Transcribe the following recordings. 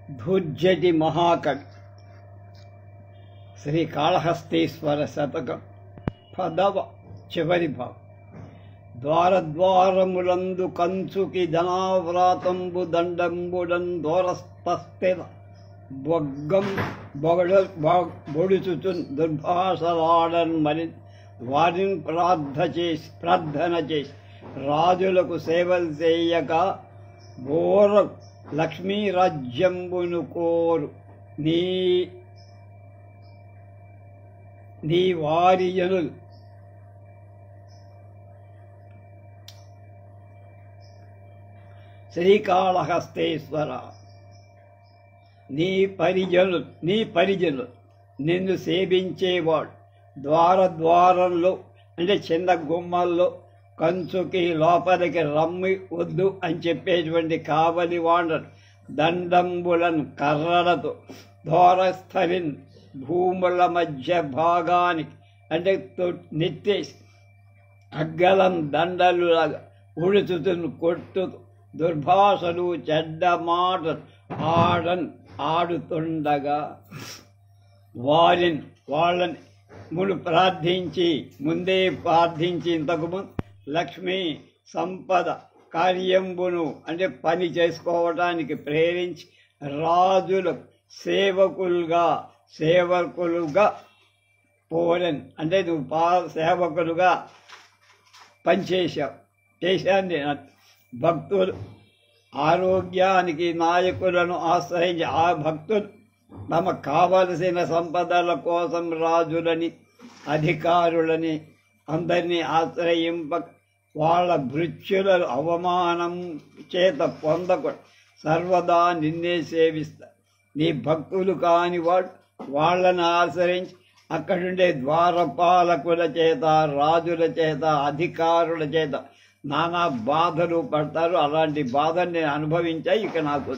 ధూర్జటి మహాకవి శ్రీకాళహస్తీశ్వర శతకం పదవ చివరి భాగం. ద్వారద్వారములందు కంచుకి ధనావ్రాతంబు దండంబుడన్ దోరస్థస్థిత బొగ్గం బొడుచుచున్ దుర్భాషలాడన్ మరి వారిని ప్రార్థన చేసి రాజులకు సేవలు చేయక బోర లక్ష్మీ రాజ్యంబును కోరు నీ వారి జనులు శ్రీకాళహస్తేశ్వర నీ పరిజనులు నిన్ను సేవించేవాడు ద్వారంలో అంటే చిన్న గుమ్మల్లో కంచుకి లోపలికి రమ్మి వద్దు అని చెప్పేటువంటి కావలి వాండరు దండంబులను కర్రలతో దోరస్థలిన్ భూముల మధ్య భాగానికి అంటే నెత్తేసి అగ్గలం దండలులాగా ఉడుచుతును కొట్టుతూ దుర్భాషలు చెడ్డ మాటలు ఆడుతుండగా వాళ్ళని ముందే ప్రార్థించి ఇంతకుముందు లక్ష్మీ సంపద కార్యంబును అంటే పని చేసుకోవటానికి ప్రేరించి రాజులకు సేవకులుగా పోరని అంటే నువ్వు సేవకులుగా చేశాను నేను. భక్తులు ఆరోగ్యానికి నాయకులను ఆశ్రయించి ఆ భక్తులు తమకు కావలసిన సంపదల కోసం రాజులని అధికారులని అందరినీ ఆశ్రయింపక వాళ్ళ భృత్యులను అవమానం చేత పొందకూడదు. సర్వదా నిన్నే సేవిస్తారు. నీ భక్తులు కాని వాడు వాళ్ళని ఆశ్రయించి అక్కడుండే ద్వారపాలకుల చేత రాజుల చేత అధికారుల చేత నానా బాధలు పడతారు. అలాంటి బాధను నేను అనుభవించా. ఇక నాకు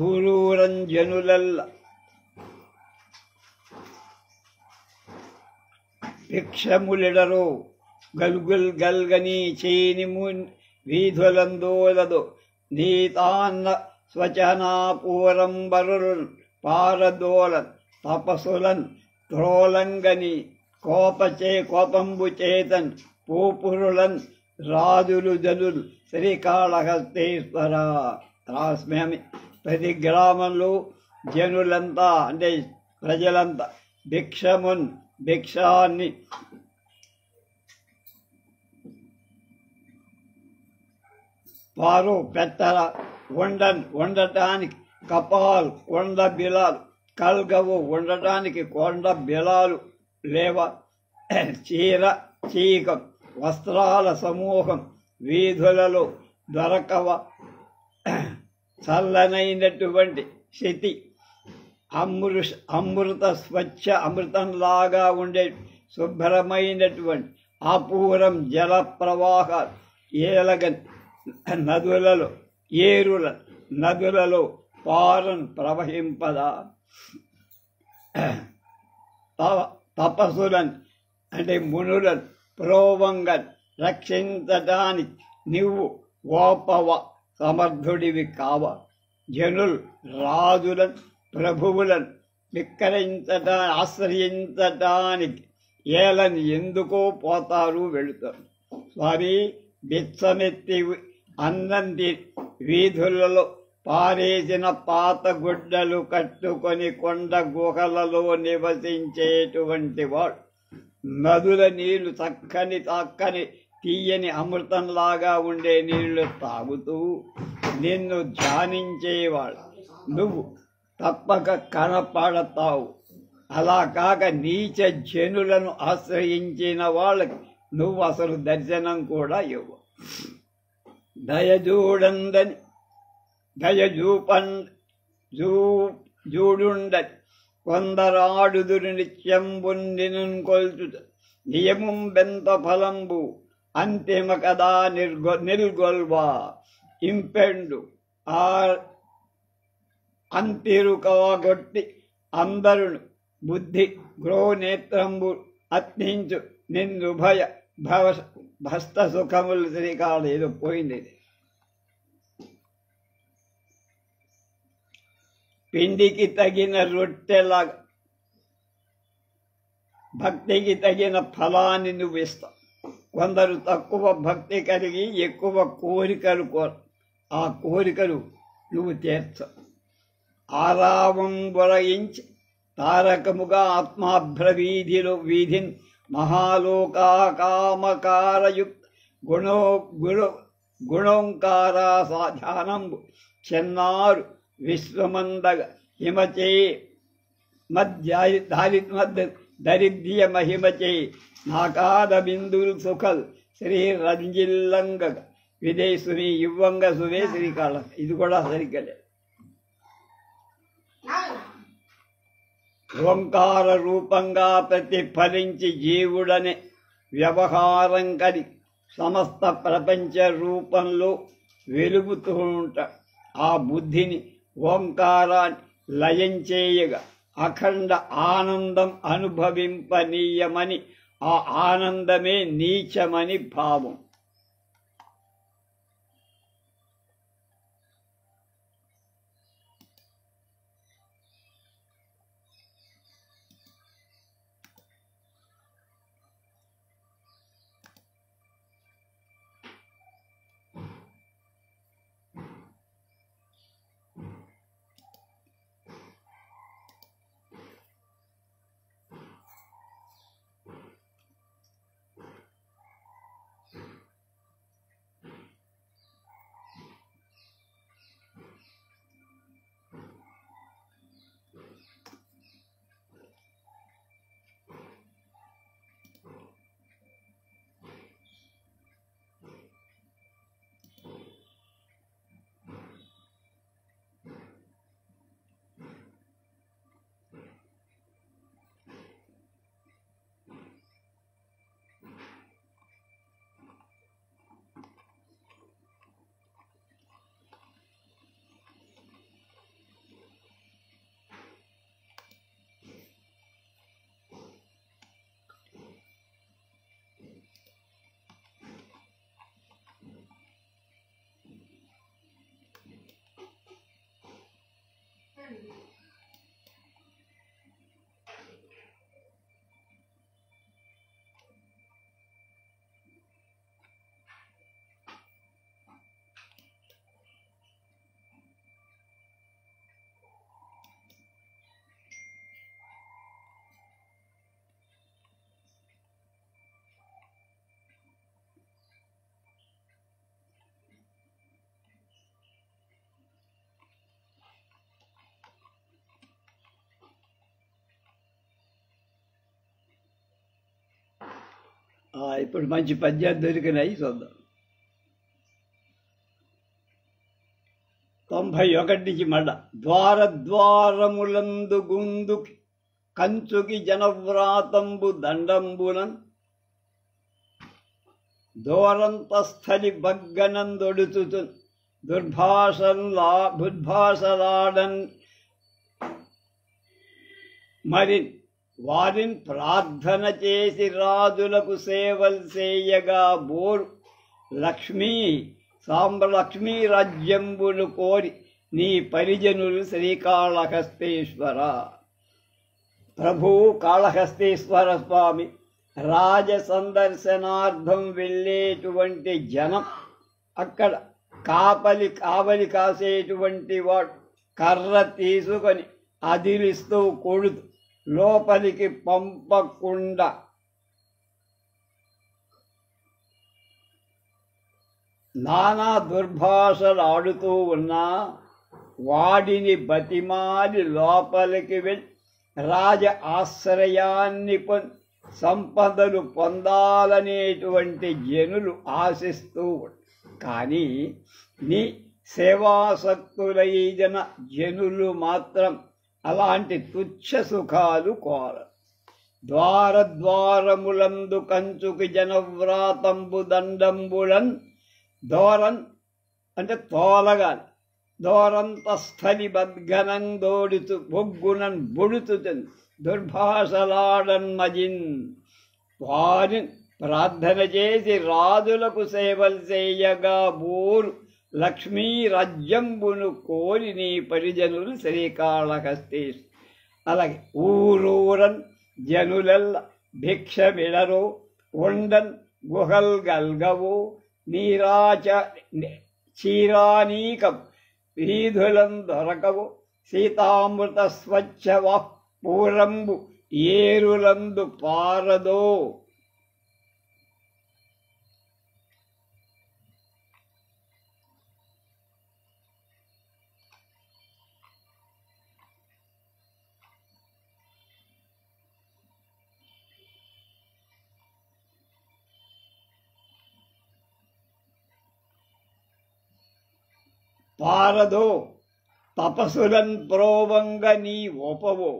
ఊరూరంజనులల్ల భిక్షములిడరు గల్గని చేని వీధులందోలదు నీతాన్న స్వచనాపూరంబరున్ పారదోలన్ తపసులన్ త్రోలంగని కోపంబు చేతన్ పూపురులన్ రాజులు జనులు శ్రీకాళహస్తేశ్వర రాస్మేమి. ప్రతి గ్రామంలో జనులంతా అంటే ప్రజలంతా భిక్షాన్ని వారు పెట్టర వండటానికి కపాల్ కొండ బిలాలు కల్గవు ఉండటానికి కొండ బిలాలు లేవ చీకం వస్త్రాల సమూహం వీధులలో దొరకవ చల్లనైనటువంటి స్థితి అమృత స్వచ్ఛ అమృతంలాగా ఉండే శుభ్రమైనటువంటి అపూరం జల ప్రవాహాలు ఏలగని నదులలో పారను ప్రవహింపదా తపస్సులను అంటే మునులను ప్రోవంగన్ రక్షించటానికి నువ్వు గోపవ సమర్థుడివి కావ. జనులు రాజులను ప్రభువులను ఆశ్రయించటానికి ఏలని ఎందుకో పోతారు వెళుతారు. స్వామి బిచ్చమెత్తి అన్నంటి వీధులలో పారేసిన పాత గుడ్డలు కట్టుకొని కొండ గుహలలో నివసించేటువంటి వాడు నదుల నీళ్లు చక్కని తీయని అమృతంలాగా ఉండే నీళ్లు తాగుతూ నిన్ను ధ్యానించేవాడు నువ్వు తప్పక కనపడతావు. అలా కాక నీచ జనులను ఆశ్రయించిన వాళ్ళకి నువ్వు అసలు దర్శనం కూడా ఇవ్వవు. దయజూడుండని కొందరాడుదురు నిత్యంబుండిను కొల్చు నియమం బెంత ఫలంబు అంతిమ కదా నిల్గొల్వా ఇంపెండు అంతిరుకవగొట్టి అందరును బుద్ధి గ్రోనేత్రంబు అత్నించు నిన్నుభయ భస్త సుఖములు శ్రీకాళ ఏదో పోయింది. పిండికి తగిన రొట్టెలాగా భక్తికి తగిన ఫలాన్ని నువ్వు ఇస్తావు. కొందరు తక్కువ భక్తి కలిగి ఎక్కువ కోరికలు ఆ కోరికలు నువ్వు తీర్చవు. ఆరావం బొలయించి తారకముగా ఆత్మాభ్రవీధిలో వీధిని మహాలోకాకామకారయుక్త గుణోంకారా ధ్యానంబు చెన్నారు విశ్వమందగ హిమచే దరిద్ర్య మహిమచే నాకాద బిందుల్ సుఖల్ శ్రీ రంజిల్లంగ విదేశుని ఇవ్వంగ సువే శ్రీకాళ. ఇది కూడా సరిగ్గా లేదు. ఓంకార రూపంగా ప్రతిఫలించి జీవుడనే వ్యవహారం కలిగి సమస్త ప్రపంచ రూపంలో వెలుగుతూ ఉంటాడు. ఆ బుద్ధిని ఓంకారాన్ని లయం చేయగా అఖండ ఆనందం అనుభవింపనీయమని, ఆ ఆనందమే నీచమని భావం. ఇప్పుడు మంచి పద్యాలు దొరికినాయి, చూద్దాం. 91 నుంచి మళ్ళా. ద్వారద్వారములందు గుందుకి కంచుకి జనవ్రాతంబు దండంబులన్ దూరంతస్థలి బగ్గనందొడుతు దుర్భాషలాడన్ మరి వారిని ప్రార్థన చేసి రాజులకు సేవలు చేయగా బోరు లక్ష్మీ రాజ్యంబులు కోరి నీ పరిజనులు శ్రీకాళహస్తీశ్వర. ప్రభువు కాళహస్తీశ్వర స్వామి రాజ సందర్శనార్థం వెళ్ళేటువంటి జనం, అక్కడ కావలి కాసేటువంటి వాడు కర్ర తీసుకొని అదిలిస్తూ కొడుతూ లోపలికి పంపకుండా నానా దుర్భాషలు ఆడుతూ ఉన్నా వాడిని బతిమాలి లోపలికి వెళ్ళి రాజ ఆశ్రయాన్ని సంపదలు పొందాలనేటువంటి జనులు ఆశిస్తూ. కానీ నీ సేవాసక్తులైన జనులు మాత్రం అలాంటి తుచ్చ సుఖాలు కోర. ద్వారద్వారములందు కంచుకి జనవ్రాతంబు దండంబులన్ దోరన్ అంటే తోలగాలి. దోరంతస్థలి బద్గనం దోడుతు బొగ్గునన్ బొడుతుతన్ దుర్భాషలాడన్ మజిన్. వారిని ప్రార్థన చేసి రాజులకు సేవలు చేయగా బోరు లక్ష్మీ రాజ్యంబును కోరి నీ పరిజనులు శ్రీకాళహస్తీశ్వర. అలాగే ఊరూరన్ జనులెల్ల భిక్షమిడరో ఉండన్ గుహల్ గల్గవో నీరాచ చీరానీకం వీధులం దొరకవు సీతామృత స్వచ్ఛవ పూరంబు ఏరులందు పారదో. పారదో తపసులన్ ప్రోవంగ నీ ఓపవో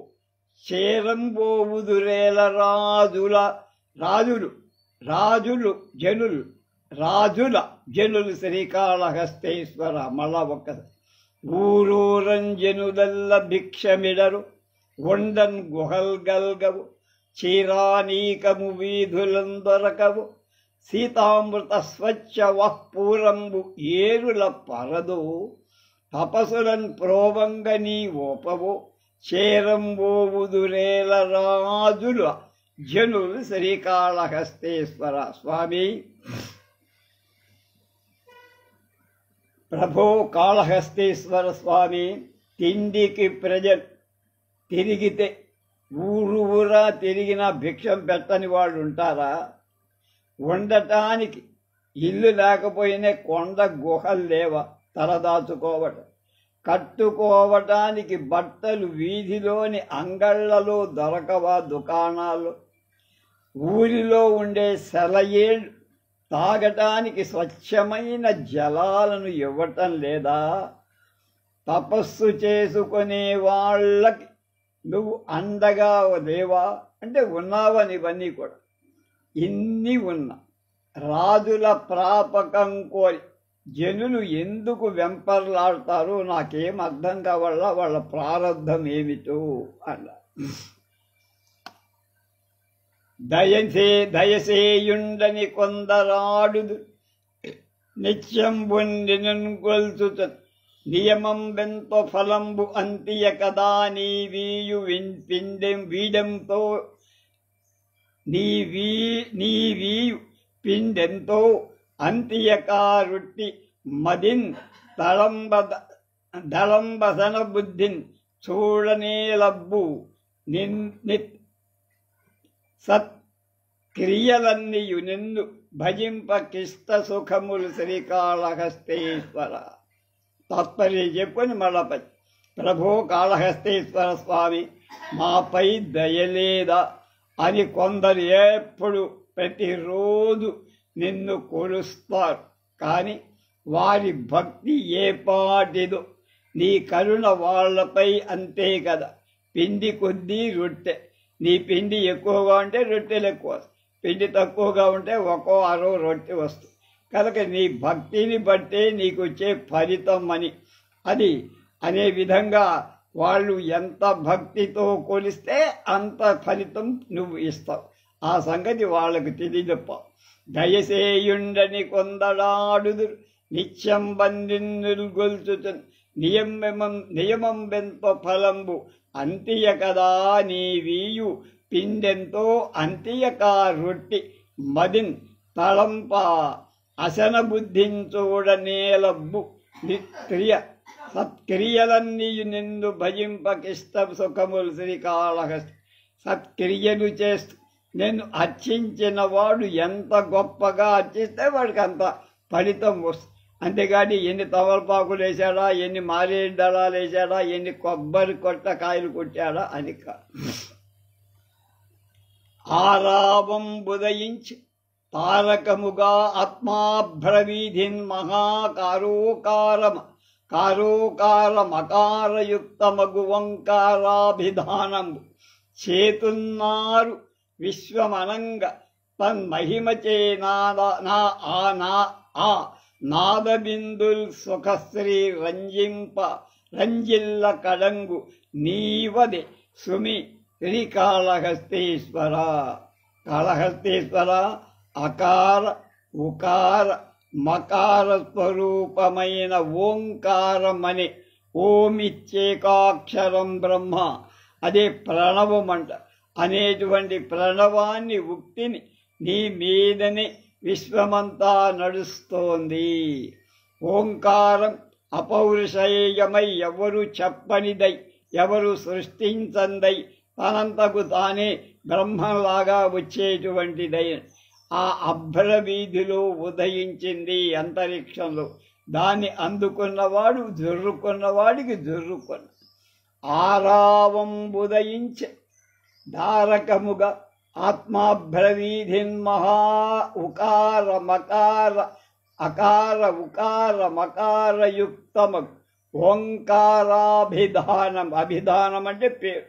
చేరంబోవుదురేల రాజుల జనులు శ్రీకాళహస్తీశ్వర. మళ్ళా ఒక్కసారి ఊరూరంజనులెల్ల భిక్షమిడరు ఉండన్ గుహల్ గల్గవు చీరానీకము వీధులం దొరకవు సీతామృత స్వచ్ఛ వఃపూరంబు ఏరుల పరదు తపసులన్ ప్రోవంగ నీ ఓపవో చేరంబోవుదురేల రాజుల జనులు శ్రీకాళహస్తీశ్వర. స్వామి ప్రభో కాళహస్తీశ్వర స్వామి, తిండికి ప్రజలు తిరిగితే ఊరా తిరిగినా భిక్షం పెట్టని వాళ్ళు ఉంటారా? ఉండటానికి ఇల్లు లేకపోయినా కొండ గుహలు లేవా తలదాచుకోవటం? కట్టుకోవటానికి బట్టలు వీధిలోని అంగళ్లలో దొరకవా దుకాణాలు? ఊరిలో ఉండే సెలయేళ్ళు తాగటానికి స్వచ్ఛమైన జలాలను ఇవ్వటం లేదా? తపస్సు చేసుకునే వాళ్ళకి నువ్వు అండగా లేవా అంటే ఉన్నావని. ఇవన్నీ కూడా ఇన్ని ఉన్న రాజుల ప్రాపకం కోరి జనులు ఎందుకు వెంపర్లాడతారో నాకేం అర్థం కావాల. వాళ్ళ ప్రారంధం ఏమిటో అన్న. దయసేయుండని కొందరాడుదు నిత్యం బొండినను గొల్చుత నియమం బెంతో ఫలంబు అంతియ కదా నీ వీయు పిండెం వీడెంతో నీ వీయు పిండెంతో అంతియకారుట్టి మదిన్ దళంబసన బుద్ధిన్ చూడనేలబ్బు సత్క్రియలన్నీయు నిన్ను భజింప కిష్ట సుఖములు శ్రీకాళహస్తీశ్వర. తాత్పర్యం చెప్పుని మళ్ళపై ప్రభో కాళహస్తీశ్వర స్వామి మాపై దయలేదా అని కొందరు ఎప్పుడు ప్రతిరోజు నిన్ను కొలుస్తారు. కానీ వారి భక్తి ఏ పాటిదో నీ కరుణ వాళ్లపై అంతే కదా. పిండి కొద్దీ రొట్టె. నీ పిండి ఎక్కువగా ఉంటే రొట్టెలు ఎక్కువ వస్తాయి, పిండి తక్కువగా ఉంటే ఒక్కో అరో రొట్టె వస్తుంది. కనుక నీ భక్తిని బట్టే నీకు వచ్చే ఫలితం అని అది అనే విధంగా వాళ్ళు ఎంత భక్తితో కొలిస్తే అంత ఫలితం నువ్వు ఇస్తావు. ఆ సంగతి వాళ్ళకు తెలియదప్ప. దయసేయుండని కొందడాడుదురు నిత్యం బందిన్నులు గొల్చుతు నియమం బెంతో ఫలంబు అంతియ కదా నీ వీయు పిండెంతో అంతియక రొట్టి మదిన్ తళంప అసన బుద్ధించూడనేలబ్బు సత్క్రియలన్నీయు నిన్ను భజింపకిష్ట సుఖములు శ్రీకాళహస్తి. సత్క్రియలు చేస్తూ నేను అర్చించిన వాడు ఎంత గొప్పగా అర్చిస్తే వాడికి అంత ఫలితం వస్తుంది. అంతేగాని ఎన్ని తమలపాకులు వేసాడా, ఎన్ని మారేడు దళాలు వేసాడా, ఎన్ని కొబ్బరి కాయలు కొట్టాడా అని కాదు. ఆరావం బుదయించి తారకముగా ఆత్మాభ్రవీధిన్ కారోకారమకారయుక్తమగు వంకారాభిధానము చేతున్నారు విశ్వమనంగ తన్మహిమచే నాదబిందుల్ సుఖశ్రీ రంజిల్ల కడంగు నీవదే సుమి శ్రీకాళహస్తీశ్వర. కాళహస్తీశ్వర అకార ఉకార మకార స్వరూపమైన ఓంకారమనే ఓమిచ్చేకాక్షరం బ్రహ్మ, అదే ప్రణవం అంట. అనేటువంటి ప్రణవాన్ని ఉక్తిని నీ మీదనే విశ్వమంతా నడుస్తోంది. ఓంకారం అపౌరుషేయమై ఎవరు చెప్పనిదై, ఎవరు సృష్టించందై, తనంతకు తానే బ్రహ్మలాగా వచ్చేటువంటిదై ఆ అభ్ర వీధిలో ఉదయించింది అంతరిక్షంలో. దాన్ని అందుకున్నవాడు జొర్రుకున్నవాడికి జొర్రుకొన్న ఆరావం ఉదయించే ధారకముగా ఆత్మాభ్రవీధిన్ మహా ఉకార మకార అకార ఉకార మకారయుక్తము ఓంకారాభిధానం. అభిధానం అంటే పేరు.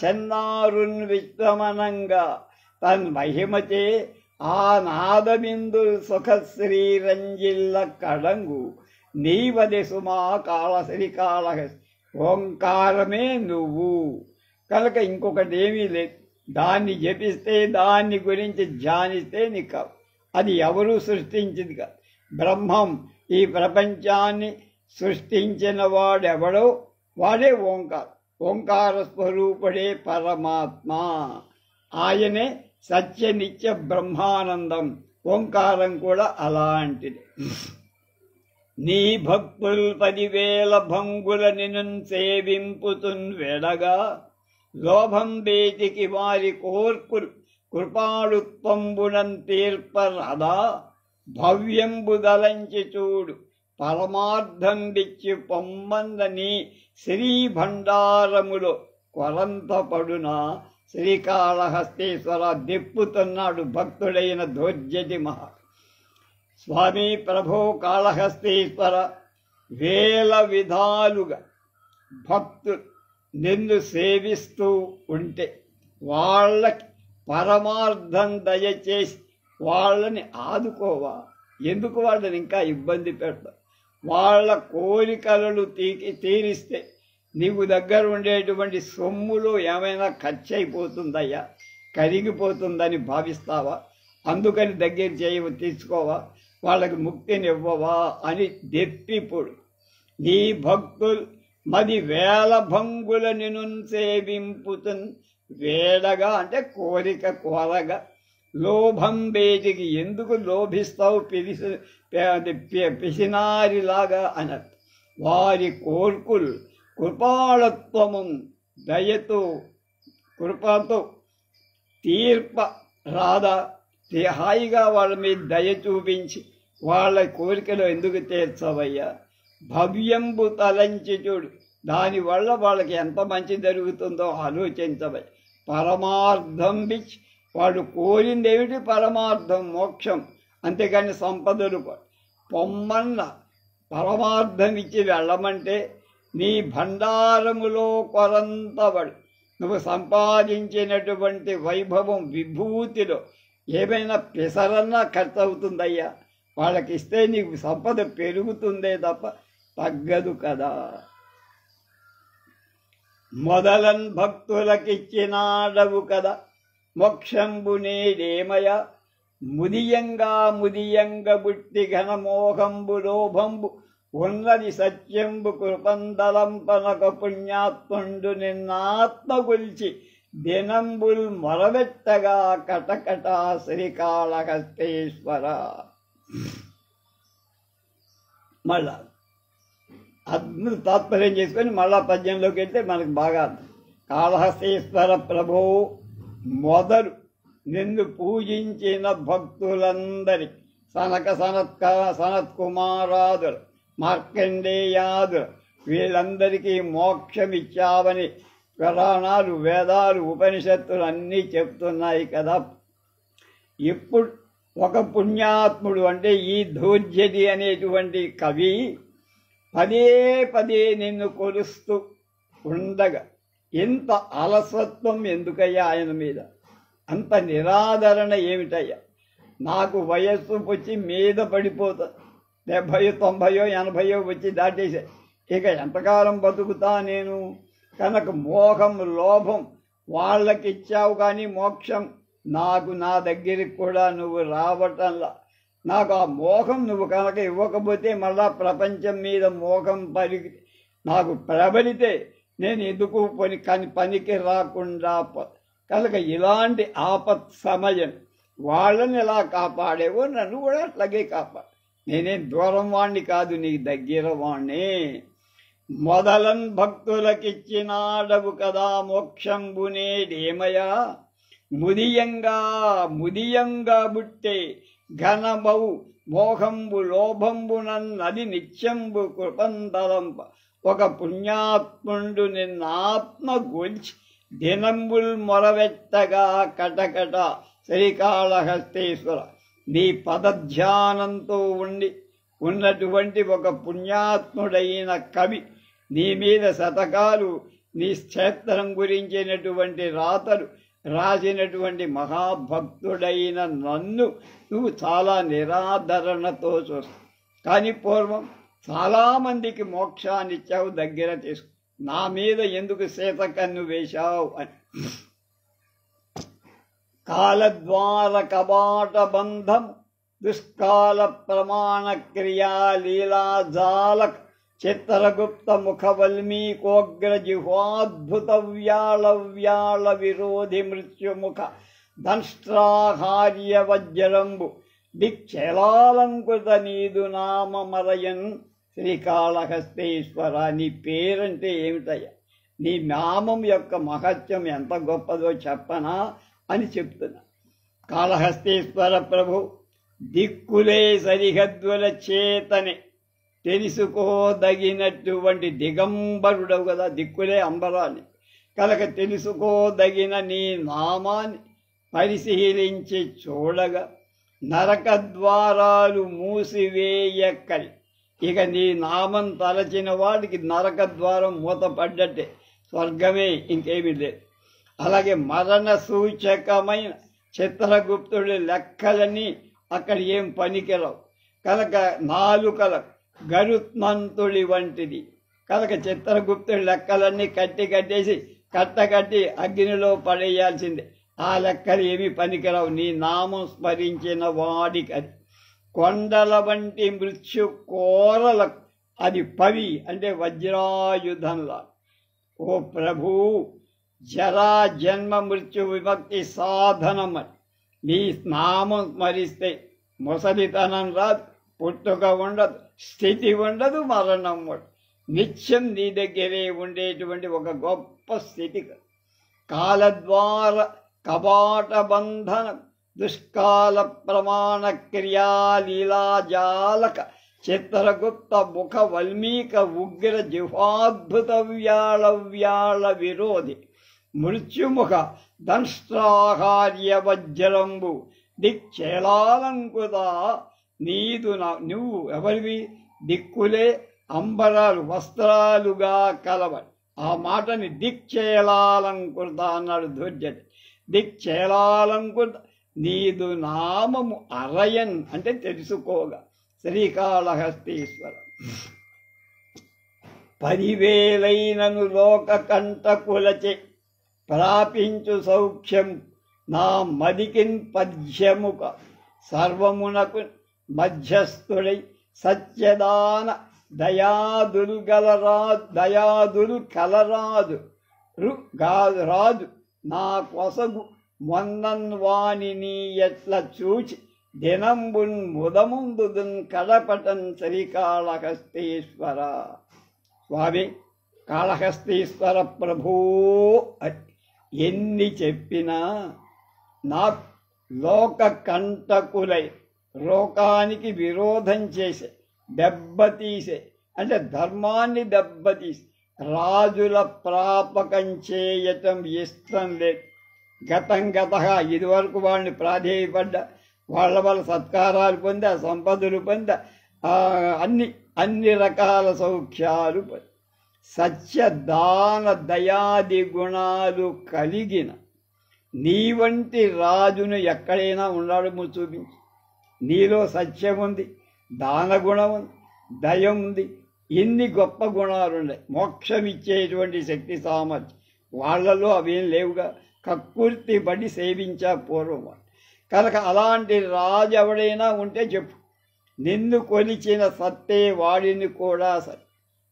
చెన్నారున్ విశ్వమనంగా తన్మహిమచే ఆ నాదబిందు సుఖశ్రీరంజిల్ల కడంగు నీవది సుమా కాళశ్రీకాళహస్తి. ఓంకారమే నువ్వు కనుక ఇంకొకటి ఏమీ లేదు. దాన్ని జపిస్తే, దాన్ని గురించి ధ్యానిస్తే నీకు అది ఎవరు సృష్టించింది కాదు. బ్రహ్మం ఈ ప్రపంచాన్ని సృష్టించిన వాడెవడో వాడే ఓంకారం. ఓంకార స్వరూపుడే పరమాత్మ. ఆయనే సత్యనిత్య బ్రహ్మానందం. ఓంకారం కూడా అలాంటిది. నీ భక్తుల్ 10,000 భంగుల నిను సేవింపుతున్ వెడగా లోభం బేటికి వారి కోర్కులు కృపాళుత్వంబునం తీర్పరదా. భవ్యంబుదలంచి చూడు పరమార్థం బిచ్చి పొమ్మందని శ్రీభండారములో కొరంత పడునా. శ్రీకాళహస్తీశ్వర దిప్పుతున్నాడు భక్తుడైన ధోర్జటి మహా. స్వామి ప్రభో కాళహస్తీశ్వర, వేల విధాలుగా భక్తులు నిన్ను సేవిస్తూ ఉంటే వాళ్ళకి పరమార్థం దయచేసి వాళ్ళని ఆదుకోవా. ఎందుకు వాళ్ళని ఇంకా ఇబ్బంది పెడతా? వాళ్ళ కోరికలను తీరిస్తే నీకు దగ్గర ఉండేటువంటి సొమ్ములో ఏమైనా ఖర్చు అయిపోతుందయ్యా, కరిగిపోతుందని భావిస్తావా? అందుకని దగ్గర తీసుకోవా, వాళ్ళకి ముక్తిని ఇవ్వవా అని దెప్పిపోడు. నీ భక్తులు 10,000 భంగుల నిను సేవింపుతున్ వేడగా అంటే కోరిక కోరగా. లోభం బేటికి ఎందుకు లోభిస్తావు పిసినారిలాగా అన్నట్టు. వారి కోర్కులు కృపాళత్వము దయతో కృపతో తీర్ప రాదా. హాయిగా వాళ్ళ మీద దయ చూపించి వాళ్ళ కోరికలు ఎందుకు తీర్చవయ్యా? భవ్యంబు తలంచి చూడు, దానివల్ల వాళ్ళకి ఎంత మంచి జరుగుతుందో ఆలోచించవయ్య. పరమార్థం బిచ్, వాడు కోరింది ఏమిటి? పరమార్థం, మోక్షం. అంతేకాని సంపదలు పొమ్మన్న పరమార్థం ఇచ్చి వెళ్ళమంటే నీ భండారములో కొరంతబడు. నువ్వు సంపాదించినటువంటి వైభవం విభూతిలో ఏమైనా పిసరన్నా ఖర్చు అవుతుందయ్యా. వాళ్ళకి ఇస్తే నీకు సంపద పెరుగుతుందే తప్ప తగ్గదు కదా. మొదలన్ భక్తులకిచ్చినాడవు కదా మోక్షంబు నేడేమయ. ముదియంగ బుట్టి ఘనమోహంబు లోభంబు ఉన్నది సత్యంబు కృపందలంపనక పుణ్యాత్ముండు నిన్నాత్మగుల్చి దినంబుల్ మొరబెట్టగా కటకట శ్రీకాళహస్తీశ్వర. మళ్ళా అద్భుత తాత్పర్యం చేసుకొని మళ్ళా పద్యంలోకి వెళ్తే మనకు బాగా అర్థం. కాళహస్తీశ్వర ప్రభో, మొదలు నిన్ను పూజించిన భక్తులందరి సనత్కుమారాదులు మార్కండేయాదులు వీళ్ళందరికీ మోక్షమిచ్చావని పురాణాలు, వేదాలు, ఉపనిషత్తులు అన్నీ చెప్తున్నాయి కదా. ఇప్పుడు ఒక పుణ్యాత్ముడు అంటే ఈ ధోర్జటి అనేటువంటి కవి పదే పదే నిన్ను కొలుస్తూ ఉండగా ఇంత అలసత్వం ఎందుకయ్యా ఆయన మీద? అంత నిరాదరణ ఏమిటయ్యా? నాకు వయస్సు వచ్చి మీద పడిపోతుంది, 70, 90, 80 వచ్చి దాటేసే, ఇక ఎంతకాలం బతుకుతా నేను? కనుక మోహం, లోభం వాళ్ళకి ఇచ్చావు కానీ మోక్షం నాకు నా దగ్గరికి కూడా నువ్వు రావటంలా. నాకు ఆ మోహం నువ్వు కనుక ఇవ్వకపోతే మళ్ళా ప్రపంచం మీద మోహం నాకు ప్రబలితే నేను ఎందుకు పనికి రాకుండా కనుక ఇలాంటి ఆపత్ సమయం వాళ్ళని ఎలా కాపాడేవో నన్ను కూడా అట్లాగే కాపాడు. నేనేం దూరం వాణ్ణి కాదు, నీకు దగ్గర వాణ్ణి. మొదలన్ భక్తులకిచ్చినాడవు కదా మోక్షంబునేడేమయా, ముదియంగా బుట్టే ఘనమౌ మోహంబు లోభంబునన్నది నిత్యంబు కృపంతలంప. ఒక పుణ్యాత్ముండు నిన్నాత్మ గొల్చి దినంబుల్ మొరవెత్తగా కటకట శ్రీకాళహస్తీశ్వర. నీ పదధ్యానంతో ఉన్నటువంటి ఒక పుణ్యాత్ముడైన కవి నీ మీద శతకాలు, నీ క్షేత్రం గురించినటువంటి రాతలు రాసినటువంటి మహాభక్తుడైన నన్ను నువ్వు చాలా నిరాదరణతో చూస్తావు. కానీ పూర్వం చాలామందికి మోక్షాన్ని ఇచ్చావు, దగ్గర తీసుకు, నా మీద ఎందుకు సీతకన్ను వేశావు అని. కాలద్వార కవాట బంధం దుష్కాల ప్రమాణ క్రియా లీలాజాలక చిత్రగుప్త ముఖ వల్మీకోగ్ర జిహ్వాద్భుత వ్యాళ విరోధి మృత్యుముఖ దంష్ట్రాహార్య వజ్రంబు దిక్చెలాలంకృత నీదు నామమరయన్. శ్రీకాళహస్తీశ్వర, నీ పేరంటే ఏమిటయ్యా? నీ నామం యొక్క మహత్యం ఎంత గొప్పదో చెప్పనా అని చెప్తున్నా. కాళహస్తీశ్వర ప్రభు దిక్కులే సరిహద్దుల చేతనే తెలుసుకోదగినటువంటి దిగంబరుడవు కదా, దిక్కులే అంబరాన్ని కనుక తెలుసుకోదగిన నీ నామాన్ని పరిశీలించి చూడగా నరక ద్వారాలు మూసివేయక్కడి. ఇక నీ నామం తలచిన వాడికి నరక ద్వారం మూతపడ్డట్టే, స్వర్గమే, ఇంకేమీ లేదు. అలాగే మరణ సూచకమైన చిత్రగుప్తుడి లెక్కలని అక్కడ ఏం పనికిరావు కనుక నాలుకల గరుత్మంతుడి వంటిది కనుక చిత్రగుప్తుడి లెక్కలన్నీ కట్టేసి కట్టి అగ్నిలో పడేయాల్సిందే. ఆ లెక్కలు ఏమీ పనికిరావు నీ నామం స్మరించిన వాడికి. అది కొండల వంటి మృత్యు కోరలకు అది పవి అంటే వజ్రాయుధంలా. ఓ ప్రభూ, జరా జన్మ మృత్యు విభక్తి సాధనం అని నీ నామం స్మరిస్తే ముసలితనం రాదు, పుట్టుక ఉండదు, స్థితి ఉండదు, మరణం ఉండదు. నిత్యం నీ దగ్గరే ఉండేటువంటి ఒక గొప్ప స్థితి. కాలద్వార కవాట బంధనం దుష్కాల ప్రమాణ క్రియా లీలాజాలక చిత్రగుప్త ముఖ వల్మీక ఉగ్ర జిహ్వాద్భుత వ్యాళ విరోధి మృత్యుముఖ దంష్ట్రాహార్య వజ్రంబు దిక్చేలాలంకృత నీదు. నువ్వు ఎవరివి? దిక్కులే అంబరాలు వస్త్రాలుగా కలవడి. ఆ మాటని దిక్చేలాలంకృత అన్నాడు ధూర్జటి. దిక్చేలాలంకృత నీదు నామము అరయన్ అంటే తెలుసుకోగా. శ్రీకాళహస్తీశ్వర 10,000 లోక కంటకులచే ప్రాపించు సౌఖ్యం నా మదికిన్ పద్యముక సర్వమునకు మధ్యస్థుడై సత్యదాన దయాదులు కలరాదు రాజు నా కొసగు మొన్నన్వాణి నీ ఎట్ల చూచి దినంబున్ ముదముందుదున్ కడపటన్ శ్రీకాళహస్తీశ్వర. స్వామి కాళహస్తీశ్వర ప్రభూ, ఎన్ని చెప్పినా నాకు లోక కంటకులై లోకానికి విరోధం చేసే దెబ్బతీసే అంటే ధర్మాన్ని దెబ్బతీసే రాజుల ప్రాపకం చేయటం ఇష్టం లేదు. గతగా ఇదివరకు వాళ్ళని ప్రాధేయపడ్డా, వాళ్ళ సత్కారాలు పొందా, సంపదలు పొందా, అన్ని రకాల సౌఖ్యాలు పొంది సత్య దాన దయాది గుణాలు కలిగిన నీ వంటి రాజును ఎక్కడైనా ఉన్నాడేమో చూపించు. నీలో సత్యం ఉంది, దాన గుణం ఉంది, దయ ఉంది, ఎన్ని గొప్ప గుణాలు ఉన్నాయి. మోక్షం ఇచ్చేటువంటి శక్తి సామర్థ్యం వాళ్ళలో అవేం లేవుగా. కక్కుర్తి పడి సేవించా పూర్వం. కనుక అలాంటి రాజు ఎవడైనా ఉంటే చెప్పు. నిన్ను కొలిచిన సత్తే వాడిని కూడా సరే.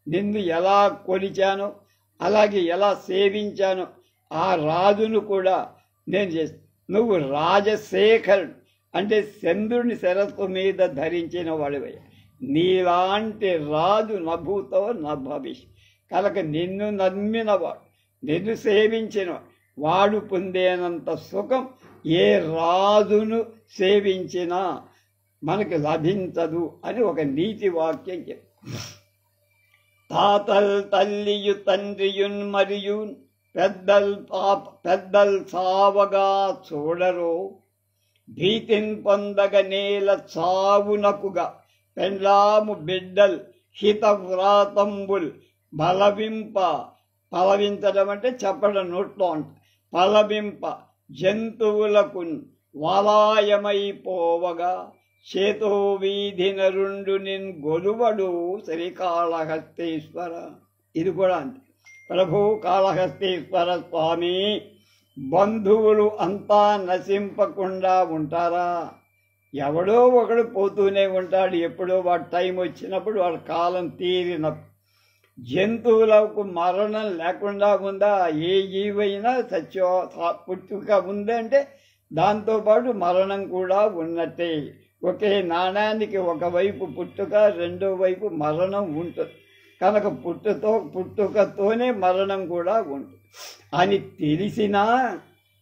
నిన్ను ఎలా కొలిచానో అలాగే ఎలా సేవించానో ఆ రాజును కూడా నేను చేస్తాను. నువ్వు రాజశేఖరుడు అంటే చంద్రుని శిరస్సు మీద ధరించిన వాడివయ్య. నీలాంటి రాజు నభూతో నా భవిష్యత్. కనుక నిన్ను నమ్మినవాడు, నిన్ను సేవించిన వాడు పొందేనంత సుఖం ఏ రాజును సేవించినా మనకు లభించదు అని ఒక నీతి వాక్యం చెప్పు. తాతల్ తల్లియు తండ్రియున్ మరియు పెద్దల్ సావగా చూడరో, భీతిన్ పొందగ నేల చావునకుగా పెండ్లాము బిడ్డల్ హితవ్రాతంబుల్ పలవించడం అంటే చెప్పడం నోట్లో అంట. పలవింప జంతువులకు వలాయమైపోవగా చేతో వీధిన రెండు నిన్ గొలువడు శ్రీకాళహస్తీశ్వర. ఇది కూడా అంతే. ప్రభు కాళహస్తీశ్వర స్వామి, బంధువులు అంతా నశింపకుండా ఉంటారా? ఎవడో ఒకడు పోతూనే ఉంటాడు. ఎప్పుడో వాడి టైం వచ్చినప్పుడు వాడి కాలం తీరినప్పుడు. జంతువులకు మరణం లేకుండా ఉందా? ఏ జీవైనా పుట్టుక ఉందంటే దాంతోపాటు మరణం కూడా ఉన్నట్టే. ఒకే నాణానికి ఒకవైపు పుట్టుక, రెండో వైపు మరణం ఉంటుంది. కనుక పుట్టుకతోనే మరణం కూడా ఉంటుంది అని తెలిసినా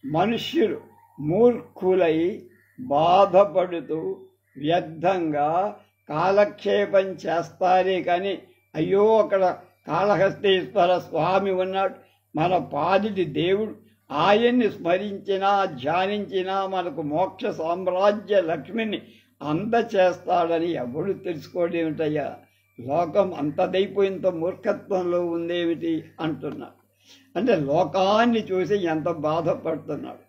మనుష్యులు మూర్ఖులై బాధపడుతూ వ్యర్థంగా కాలక్షేపం చేస్తారే కానీ, అయ్యో అక్కడ కాళహస్తీశ్వర స్వామి ఉన్నాడు, మన పాదిటి దేవుడు, ఆయన్ని స్మరించినా ధ్యానించినా మనకు మోక్ష సామ్రాజ్య లక్ష్మిని అందచేస్తాడని ఎవడు తెలుసుకోడేమిటయ్యా? లోకం అంతదైపోయింత మూర్ఖత్వంలో ఉందేమిటి అంటున్నాడు. అంటే లోకాన్ని చూసి ఎంత బాధపడుతున్నాడు.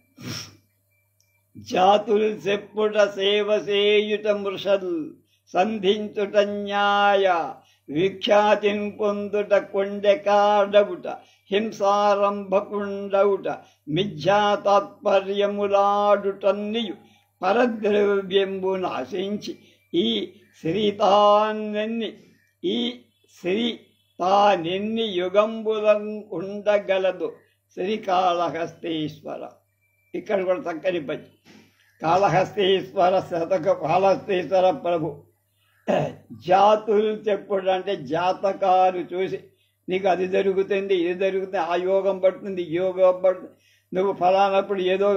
జాతులు చెప్పుట సేవ చేయుట మృషల్ సంధించుట న్యాయ విఖ్యాతిని పొందుట కొండెకాడవుట హింసారంభకుండవుట మిథ్యా తాత్పర్యములాడుటన్నియు పరద్రవ్యంబు నాశించి ఈ శ్రీ తానెన్ని యుగంబులం ఉండగలదు శ్రీకాళహస్తీశ్వర. ఇక్కడ కూడా చక్కని పద్యం. కాళహస్తీశ్వర కాళహస్తీశ్వర ప్రభు జాతులు చెప్పుడు అంటే జాతకాలు చూసి నీకు అది జరుగుతుంది, ఇది జరుగుతుంది, ఆ యోగం పడుతుంది, ఈ యోగం పడుతుంది, నువ్వు ఫలానప్పుడు ఏదో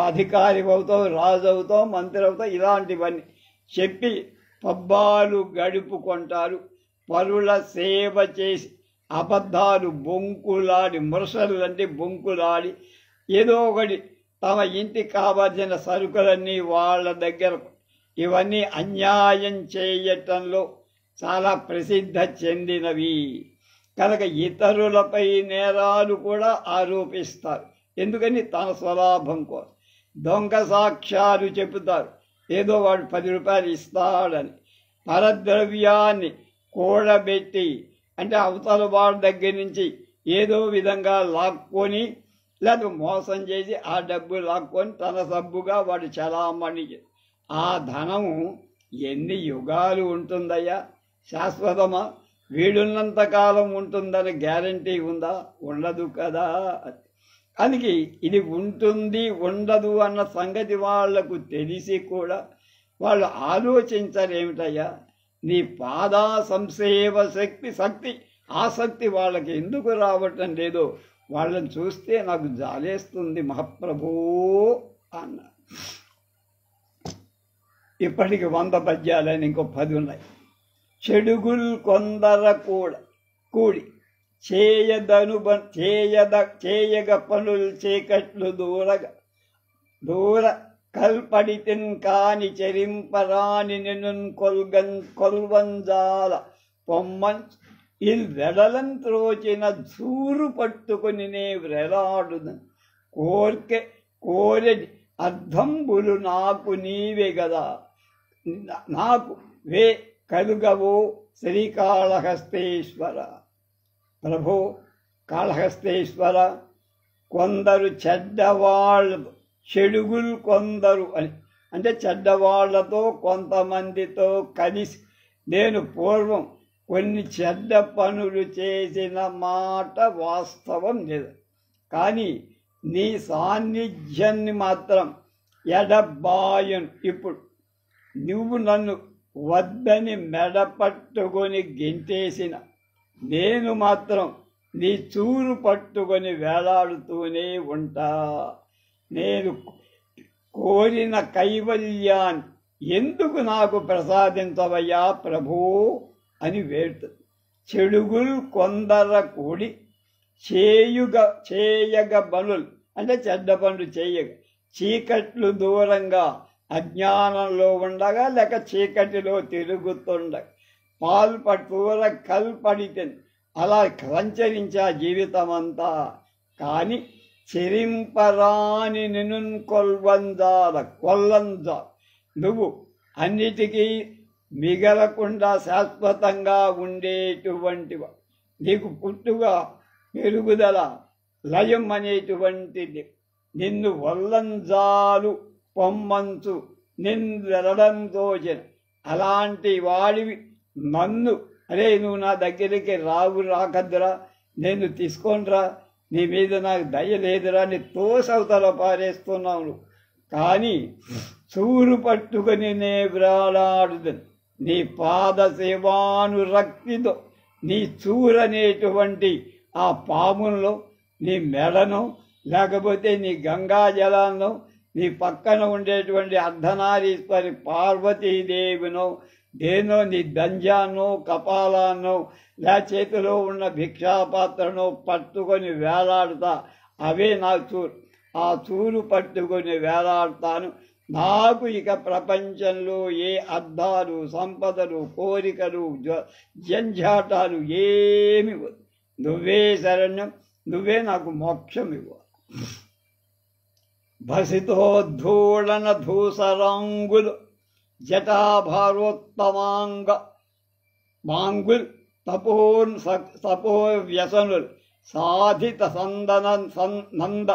అధికారి అవుతావు, రాజు అవుతావు, మంత్రి అవుతావు, ఇలాంటివన్నీ చెప్పి పబ్బాలు గడుపుకుంటారు. పరుల సేవ చేసి అబద్ధాలు బొంకులాడి, మురసలు అంటే బొంకులాడి ఏదో ఒకటి తమ ఇంటికి కావాల్సిన సరుకులన్నీ వాళ్ళ దగ్గర, ఇవన్నీ అన్యాయం చేయటంలో చాలా ప్రసిద్ధ చెందినవి. కనుక ఇతరులపై నేరాలు కూడా ఆరోపిస్తారు. ఎందుకని? తన స్వలాభం కోసం. దొంగ సాక్ష్యాలు చెబుతారు, ఏదో వాడు 10 రూపాయలు ఇస్తాడని. పరద్రవ్యాన్ని కూడబెట్టి అంటే అవతల వాడి దగ్గర నుంచి ఏదో విధంగా లాక్కొని లేదా మోసం చేసి ఆ డబ్బు లాక్కొని తన సబ్బుగా వాడు చలామణి. ఆ ధనము ఎన్ని యుగాలు ఉంటుందయ్యా? శాశ్వతమా? వీడున్నంతకాలం ఉంటుందని గ్యారంటీ ఉందా? ఉండదు కదా. అందుకే ఇది ఉంటుంది ఉండదు అన్న సంగతి వాళ్లకు తెలిసి కూడా వాళ్ళు ఆలోచించరేమిటయ్యా? నీ పాదా సంసేవ శక్తి ఆసక్తి వాళ్ళకి ఎందుకు రావటం లేదో వాళ్ళని చూస్తే నాకు జాలేస్తుంది మహాప్రభూ అన్న. ఇప్పటికి 100 పద్యాలని ఇంకో 10 ఉన్నాయి. చెడుగుల్ కొందర కూడి చేయగ పనులు చీకట్లు దూర కల్పడితిన్ కాని చెరింపరాని నిన్ను కొల్వంజాల పొమ్మన్ ఇల్ వెడలం త్రోచిన జూరు పట్టుకుని నే వ్రెలాడుదన్ కోరెడి అర్థంబులు నాకు నీవే గదా, నాకు వే కలుగవో శ్రీకాళహస్తీశ్వర. ప్రభు కాళహస్తీశ్వర, కొందరు చెడ్డవాళ్ళు చెడుగులు కొందరు అని అంటే చెడ్డవాళ్లతో కొంతమందితో కలిసి నేను పూర్వం కొన్ని చెడ్డ పనులు చేసిన మాట వాస్తవం లేదు. కానీ నీ సాన్నిధ్యాన్ని మాత్రం ఎడబాయను. ఇప్పుడు నువ్వు నన్ను వద్దని మెడపట్టుకొని గెంటేసిన నేను మాత్రం నీ చూరు పట్టుకొని వేలాడుతూనే ఉంటా. నేను కోరిన కైవల్యాన్ని ఎందుకు నాకు ప్రసాదించవయ్యా ప్రభూ అని వేడుతుంది. చెడుగులు కొందర కూడి చేయగ బనులు అంటే చెడ్డ పనులు చేయగ చీకట్లు దూరంగా అజ్ఞానంలో ఉండగా లేక చీకటిలో తిరుగుతుండగా పాల్పటూర కల్పడితే అలా సంచరించా జీవితం అంతా. కానీ చెరింపరాని నిన్ను కొల్లంజా నువ్వు అన్నిటికీ మిగలకుండా శాశ్వతంగా ఉండేటువంటివ. నీకు పుట్టుగా పెరుగుదల లయం అనేటువంటిది. నిన్ను వల్లంజాలు పొమ్మంచు నిన్నెరడం దోచిన అలాంటి వాడివి నన్ను అరే నువ్వు నా దగ్గరికి రాకద్దురా, నేను తీసుకోనరా, నీ మీద నాకు దయ లేదురా అని తోసవతల పారేస్తున్నావు. కానీ చూరు పట్టుకొని నే వ్రాలాడుదని నీ పాద సేవానురక్తితో నీ చూరనేటువంటి ఆ పాముల్లో నీ మెడను లేకపోతే నీ గంగా జలాన్నో నీ పక్కన ఉండేటువంటి అర్ధనారీశ్వరి పార్వతీదేవినో దేనో నీ దంజానో కపాలాన్నో లే చేతిలో ఉన్న భిక్షాపాత్రనో పట్టుకొని వేలాడుతా. అవే నా చూరు. ఆ చూరు పట్టుకొని వేలాడుతాను. నాకు ఇక ప్రపంచంలో ఏ అద్దాలు సంపదలు కోరికలు జంఝాటాలు ఏమి నువ్వే శరణ్యం, నువ్వే నాకు మోక్షం ఇవ్వ. భసితోద్ధూళన ధూసరాంగులు జటాభారోత్తమాంగ మాంగుల్ తపో వ్యసనులు సాధిత నంద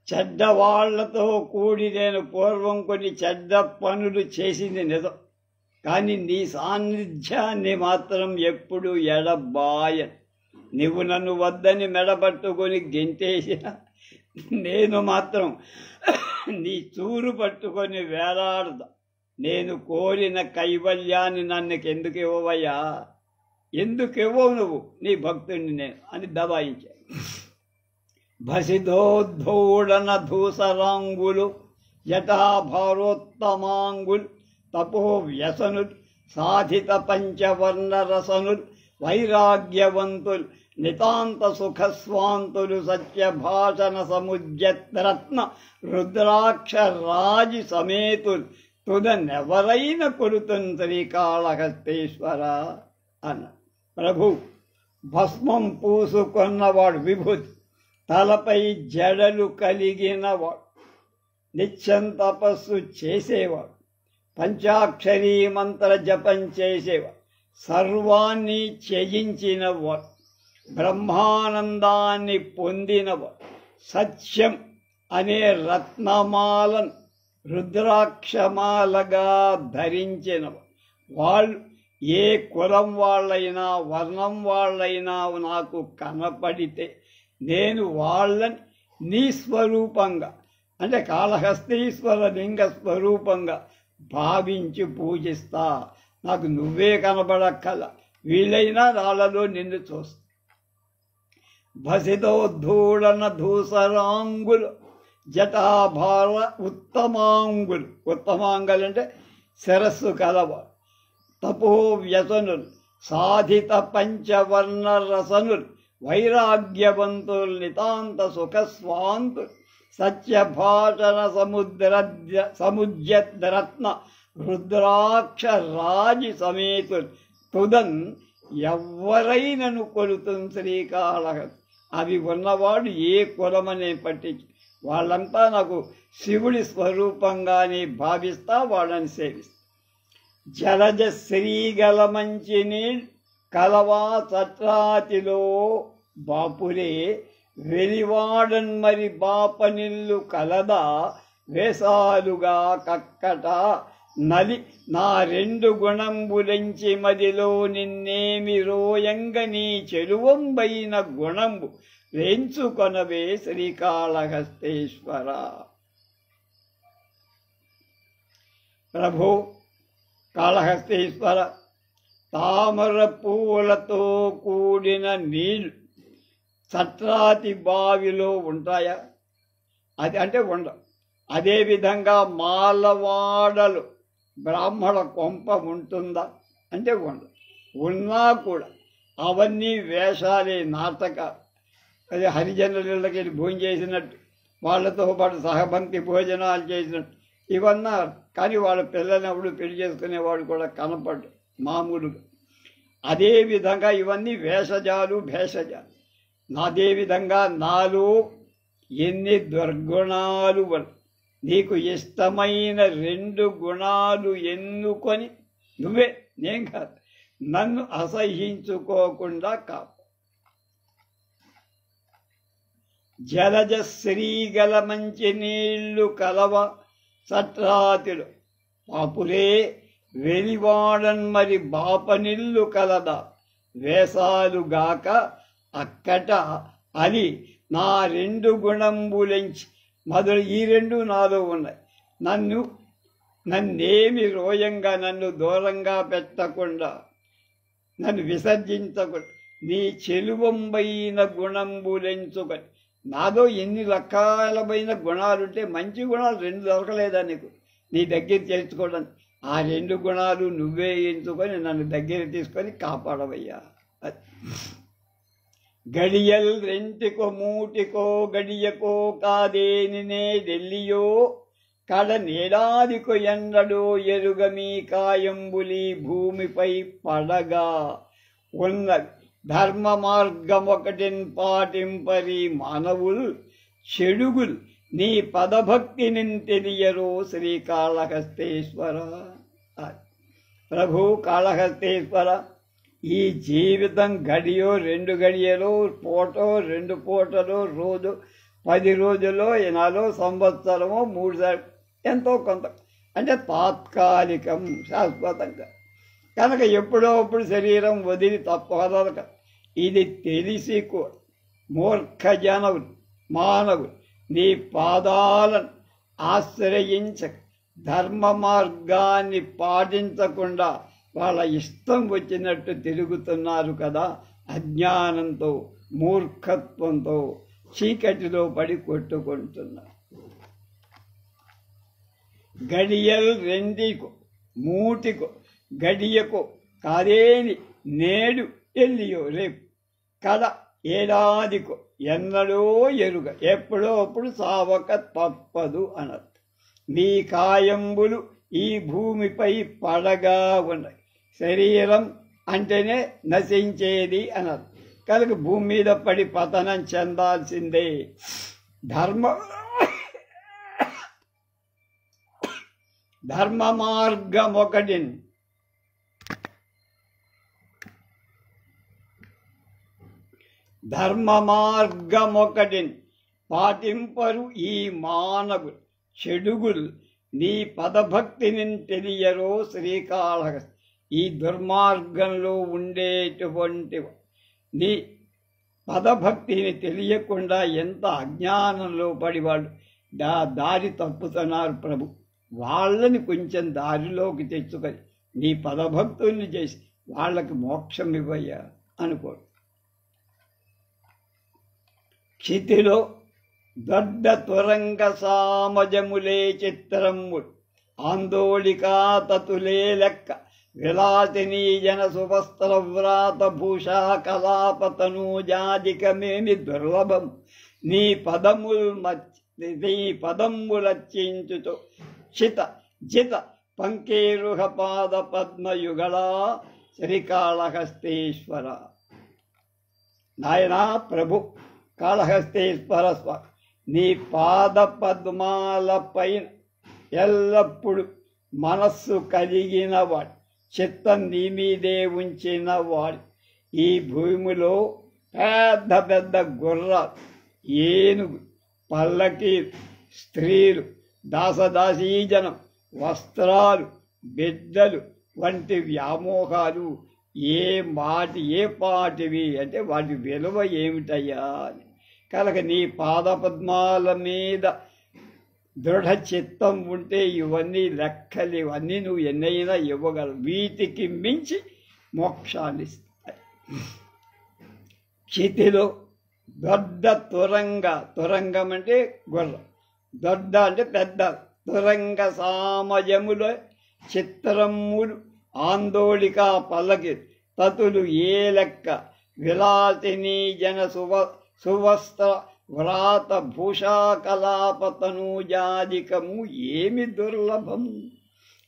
చెడ్డవాళ్లతో కూడి నేను పూర్వం కొన్ని చెడ్డ పనులు చేసింది నిజం. కానీ నీ సాన్నిధ్యాన్ని మాత్రం ఎప్పుడు ఎడబాయను. నువ్వు నన్ను వద్దని మెడపట్టుకొని గెంటేసిన నేను మాత్రం నీ చూరు పట్టుకొని వేలాడదా. నేను కోరిన కైవల్యాన్ని నన్నుకెందుకు ఇవ్వవయ్యా, ఎందుకు ఇవ్వవు నువ్వు నీ భక్తుడిని నేను అని దబాయించాను. భసిదోద్ధూడన ధూసరాంగులు జటాభారోత్తమాంగులు తపో వ్యసనులు సాధిత పంచవర్ణ రసనులు వైరాగ్యవంతులు నితాంత సుఖస్వాంతులు సత్యభాషణ సముద్యరత్న రుద్రాక్ష రాజి సమేతులు తుదనెవరైన కొలుతున్ శ్రీకాళహస్తీశ్వర అన్న. ప్రభు భస్మం పూసుకున్నవాడు, విభూతి తలపై జడలు కలిగినవాడు, నిత్యం తపస్సు చేసేవాడు, పంచాక్షరీ మంత్ర జపం చేసేవాడు, సర్వాన్ని త్యజించినవాడు, బ్రహ్మానందాన్ని పొందినవాడు, సత్యం అనే రత్నమాలను రుద్రాక్షమాలగా ధరించినవాడు. వాళ్ళు ఏ కులం వాళ్ళైనా వర్ణం వాళ్ళైనా నాకు కనపడితే నేను వాళ్ళని నీ స్వరూపంగా, అంటే కాళహస్తీశ్వర లింగ స్వరూపంగా భావించి పూజిస్తా. నాకు నువ్వే కనబడక్కల, వీలైనా వాళ్ళలో నిన్ను చూస్తా. భసితోద్ధూళన ధూసరాంగులు జటాభార ఉత్తమాంగులు, ఉత్తమాంగులు అంటే శిరస్సు కలవాడు, తపో వ్యసనులు, సాధిత పంచవర్ణ రసనులు, వైరాగ్యవంతులు, నితాంత సుఖస్వాంతులు, సత్యభాషణ సముద్యరత్న రుద్రాక్ష రాజి సమేతులు తుదన్ ఎవ్వరైనను కొలుతుం శ్రీకాళహస్తి. అవి ఉన్నవాడు ఏ కులమనే పట్టించి వాళ్ళంతా నాకు శివుడి స్వరూపంగానే భావిస్తా, వాళ్ళని సేవిస్తా. జలజ శ్రీగల మంచి నీళ్ళు కలవా చట్రాతిలో బాపురే వెలివాడన్ మరి బాపనిల్లు కలదా వేసాలుగా కక్కట నలి నా రెండు గుణంబులెంచి మదిలో నిన్నేమి రోయంగ నీ చెలువంబైన గుణంబు వేంచుకొనవే శ్రీకాళహస్తీశ్వర. ప్రభు కాళహస్తీశ్వర, తామర పూలతో కూడిన నీళ్ళు చట్రాతి బావిలో ఉంటాయా? అది అంటే ఉండవు. అదేవిధంగా మాలవాడలు బ్రాహ్మణ కొంప ఉంటుందా అంటే ఉండదు. ఉన్నా కూడా అవన్నీ వేషాలే, నాటకాలు. అది హరిజనులకి వెళ్ళి భోజనం చేసినట్టు, వాళ్ళతో పాటు సహబంక్తి భోజనాలు చేసినట్టు ఇవన్నా. కానీ వాళ్ళ పిల్లలప్పుడు పెళ్లి చేసుకునేవాడు కూడా కనపడ్డు మామూలుగా. అదేవిధంగా ఇవన్నీ వేషజాలు, భేషజాలు. అదేవిధంగా నాలో ఎన్ని దుర్గుణాలు, నీకు ఇష్టమైన రెండు గుణాలు ఎన్నుకొని నువ్వే, నేను కాదు, నన్ను అసహించుకోకుండా కాపు. జలజ శ్రీగల మంచి నీళ్లు కలవ సట్రాతిలో పాపులే వెలివాడన్ మరి బాపనిల్లు కలదా వేసాలుగాక అక్కట అది నా రెండు గుణంబులెంచి మొదలు ఈ రెండు నాలో ఉన్నాయి. నన్నేమి రోయంగా, నన్ను దూరంగా పెట్టకుండా, నన్ను విసర్జించకుండా నీ చెలువంబైన గుణంబులెంచుకొని. నాదో ఎన్ని రకాలమైన గుణాలుంటే మంచి గుణాలు రెండు దొరకలేదా నీకు నీ దగ్గర చేర్చుకోవడానికి? ఆ రెండు గుణాలు నువ్వే ఎంచుకొని నన్ను దగ్గర తీసుకొని కాపాడవయ్యా. గడియల్ రెంటికో మూటికో గడియకో కాదేనినే ఢిల్లియో కడ నేడాదికో ఎండడో ఎరుగమీ కాయంబులి భూమిపై పడగా ఉన్నది ధర్మ మార్గం ఒకటిని పాటింపరి మానవులు చెడుగులు నీ పదభక్తిని తెలియరు శ్రీకాళహస్తీశ్వర. ప్రభు కాళహస్తీశ్వర, ఈ జీవితం గడియో రెండు గడియలో, పూటో రెండు పూటలో, రోజు 10 రోజుల్లో, 4 సంవత్సరమో, 3 ఎంతో కొంత అంటే తాత్కాలికం, శాశ్వతంగా. కనుక ఎప్పుడో అప్పుడు శరీరం వదిలి తప్పదలక ఇది తెలిసి కూడా మూర్ఖ జనవులు మానవులు నీ పాదాలను ఆశ్రయించక ధర్మ మార్గాన్ని పాటించకుండా వాళ్ళ ఇష్టం వచ్చినట్టు తిరుగుతున్నారు కదా. అజ్ఞానంతో, మూర్ఖత్వంతో చీకటిలో పడి కొట్టుకుంటున్నారు. గడియల్ రెండికో మూటికో గడియకో కాదేని నేడు ఎల్లియో రేపు కడ ఏడాదికో ఎన్నడో ఎరుగ ఎప్పుడో అప్పుడు సావక తప్పదు అన్నది. నీ కాయంబులు ఈ భూమిపై పడగా ఉన్నాయి. శరీరం అంటేనే నశించేది అన్నది. కనుక భూమి మీద పడి పతనం చెందాల్సిందే. ధర్మ మార్గమొకటిని పాటింపరు ఈ మానవులు చెడుగులు నీ పదభక్తిని తెలియరో శ్రీకాళహస్తి. ఈ దుర్మార్గంలో ఉండేటువంటి నీ పదభక్తిని తెలియకుండా ఎంత అజ్ఞానంలో పడివాడు దారి తప్పుతున్నారు ప్రభు. వాళ్ళని కొంచెం దారిలోకి తెచ్చుకొని నీ పదభక్తుల్ని చేసి వాళ్ళకి మోక్షం ఇవ్వయ్యా అనుకోడు. క్షితిలో దొడ్డ తురంగ సామజములే చిత్రములు ఆందోళికా తతులే లెక్క విలాసినీ జన సువస్త్ర వ్రాత భూషా కళాపతనూజాదికమేమి దుర్లభం. నీ పదములర్చించుతో జిత పంకేరుహ పాద పద్మయుగళా శ్రీకాళహస్తీశ్వర. నాయనా ప్రభు కాళహస్తీశ్వర స్వామి, నీ పాద పద్మాల పైన ఎల్లప్పుడు మనస్సు కలిగిన వాడు, చిత్తం నీ మీదే ఉంచిన వాడు. ఈ భూమిలో పెద్ద పెద్ద గుర్రాలు, ఏనుగు, పల్లకి, స్త్రీలు, దాసదాసీజనం, వస్త్రాలు, బిడ్డలు వంటి వ్యామోహాలు ఏ పాటివి అంటే వాటి విలువ ఏమిటయ్యా అని. కనుక నీ పాదపద్మాల మీద దృఢ చిత్తం ఉంటే ఇవన్నీ లెక్కలు, ఇవన్నీ నువ్వు ఎన్నైనా ఇవ్వగలవు. వీటికి మించి మోక్షాన్ని ఇస్తాయి. క్షితిలో దొడ్డ తురంగం అంటే గుర్రం, దొడ్డ అంటే పెద్ద, తురంగ సామజముల చిత్రములు ఆందోళిక పల్లకి తతులు ఏ లెక్క విలాసినీ జన సువస్త్ర వ్రాత భూషా కళాపతనూజాదికము ఏమి దుర్లభము.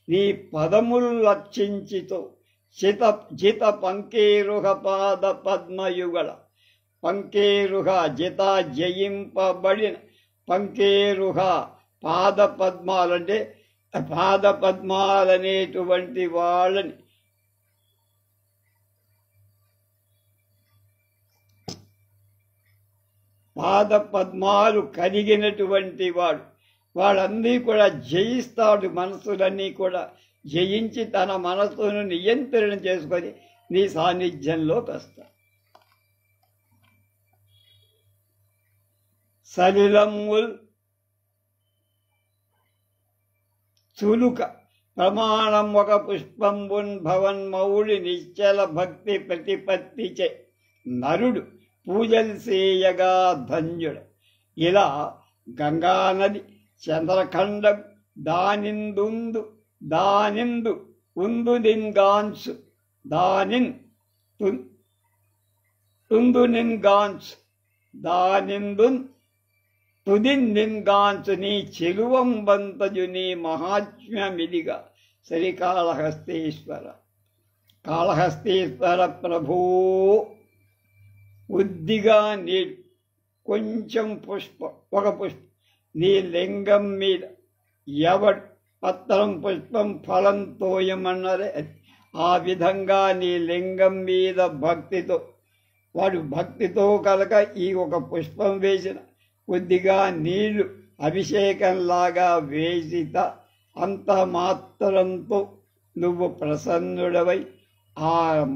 నీ పదములు లక్షించితో జిత పంకేరుహ పాద పద్మయుగళ. పంకేరుహ జిత జయింపబడిన పంకేరుహ పాద పద్మాలంటే పాద పద్మాలనేటువంటి వాళ్ళని పాద పద్మాలు కలిగినటువంటి వాడు, వాళ్ళన్నీ కూడా జయిస్తాడు. మనసులన్నీ కూడా జయించి తన మనసును నియంత్రణ చేసుకొని నీ సాన్నిధ్యంలోకి వస్తాడు. సలిలముల్ చులుక ప్రమాణం ఒక పుష్పంబున్ భవన్ మౌళి నిశ్చల భక్తి ప్రతిపత్తి చే నరుడు పూజలు చేయగా ధన్యుడు. ఇలా గంగానది చంద్రఖండం దానిందు ఉందు నిన్గాన్సు తుందు నిన్గాన్సు దానిందున్ తుదిన్ నిన్గాన్సు నీ చెలువంబంతజు నీ మహాత్మ్యమిదిగా శ్రీకాళహస్తీశ్వర. కాళహస్తీశ్వర ప్రభూ, ఉద్దిగా నీడు కొంచెం ఒక పుష్పం నీ లింగం మీద ఎవడు పత్రం పుష్పం ఫలం తోయమన్నదే. ఆ విధంగా నీ లింగం మీద వాడు భక్తితో కనుక ఈ ఒక పుష్పం వేసిన కొద్దిగా నీళ్లు అభిషేకంలాగా వేసిత అంత మాత్రంతో నువ్వు ప్రసన్నుడవై ఆ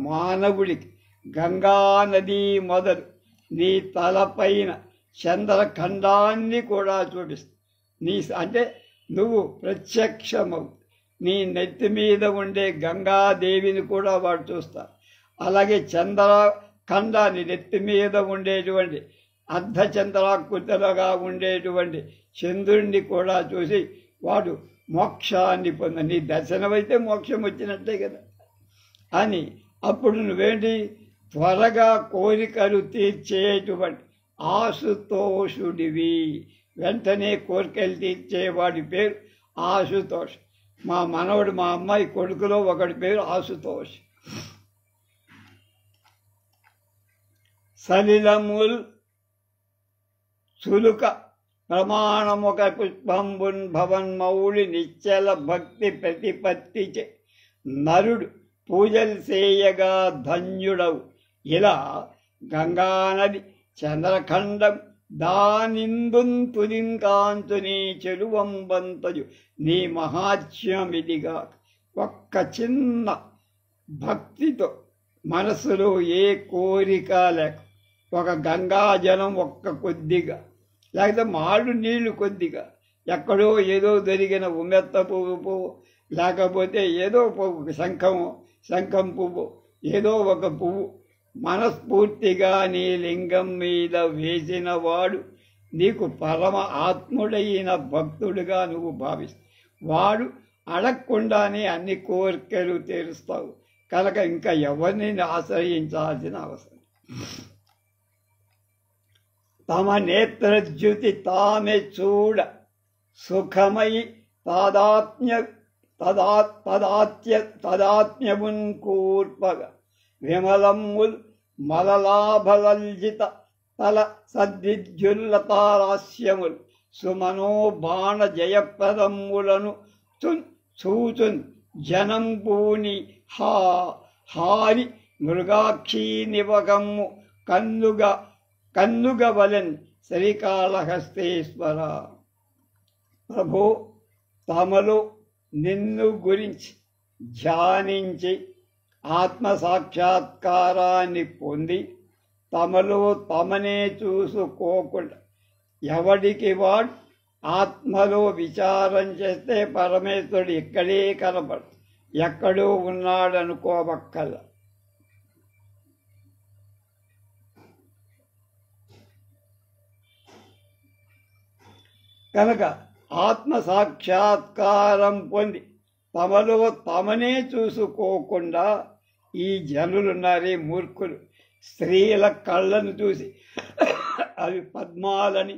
మానవుడికి గంగానది మొదలు నీ తలపైన చంద్రఖండాన్ని కూడా చూపిస్తుంది. అంటే నువ్వు ప్రత్యక్షమవు. నీ నెత్తి మీద ఉండే గంగాదేవిని కూడా వాడు చూస్తారు. అలాగే చంద్రఖండాన్ని నెత్తి మీద ఉండేటువంటి అర్ధచంద్రాకృతిగా ఉండేటువంటి చంద్రుణ్ణి కూడా చూసి వాడు మోక్షాన్ని పొంద. నీ దర్శనమైతే మోక్షం వచ్చినట్టే కదా అని. అప్పుడు నువ్వేంటి త్వరగా కోరికలు తీర్చేటువంటి ఆశుతోషుడివి. వెంటనే కోరికలు తీర్చేవాడి పేరు ఆశుతోష్. మా మనవడు, మా అమ్మాయి కొడుకులో ఒకటి పేరు ఆశుతోష్. సలిలముల్ చులుక ప్రమాణముక పుష్పంబున్ భవన్మౌళి నిశ్చల భక్తి ప్రతిపత్తి నరుడు పూజలు చేయగా ధన్యుడవు. ఇలా గంగానది చంద్రఖండం దానిందున్ తులింకాంతుని చెరువంబంతయు నీ మహాత్మ్యమిదిగా. ఒక్క చిన్న భక్తితో మనసులో ఏ కోరిక లేక ఒక గంగాజలం ఒక్క కొద్దిగా, లేకపోతే మాడు నీళ్లు కొద్దిగా, ఎక్కడో ఏదో దొరికిన ఉమెత్త పువ్వు, లేకపోతే ఏదో పువ్వు, శంఖం పువ్వు, ఏదో ఒక పువ్వు మనస్ఫూర్తిగా నీ లింగం మీద వేసిన వాడు నీకు పరమ ఆత్ముడైన భక్తుడిగా నువ్వు భావిస్తావు. వాడు అడగకుండానే అన్ని కోరికలు తీరుస్తావు కనుక ఇంకా ఎవరిని ఆశ్రయించాల్సిన అవసరం. తమ నేత్రజ్యుతి తామె చూడ సుఖమై తదాత్మ్యమున్ కూర్పగా విమలమ్ముల్ మలలాభలల్జిత తల సద్విద్యుల్లతారాస్యముల్ సుమనోబాణ జయప్రదమ్ములను చూచున్ జనం పూని హారి మృగాక్షీ నివగమ్ము కన్నుగవలెన్ శ్రీకాళహస్తేశ్వర. ప్రభో, తమలో నిన్ను గురించి ధ్యానించి ఆత్మసాక్షాత్కారాన్ని పొంది తమలో తమనే చూసుకోకుండా ఎవడికి వాడు ఆత్మలో విచారం చేస్తే పరమేశ్వరుడు ఇక్కడే కనపడు, ఎక్కడో ఉన్నాడనుకోవక్కల. కనుక ఆత్మ సాక్షాత్కారం పొంది తమలో తమనే చూసుకోకుండా ఈ జనులున్నారే మూర్ఖులు, స్త్రీల కళ్ళను చూసి అవి పద్మాలని,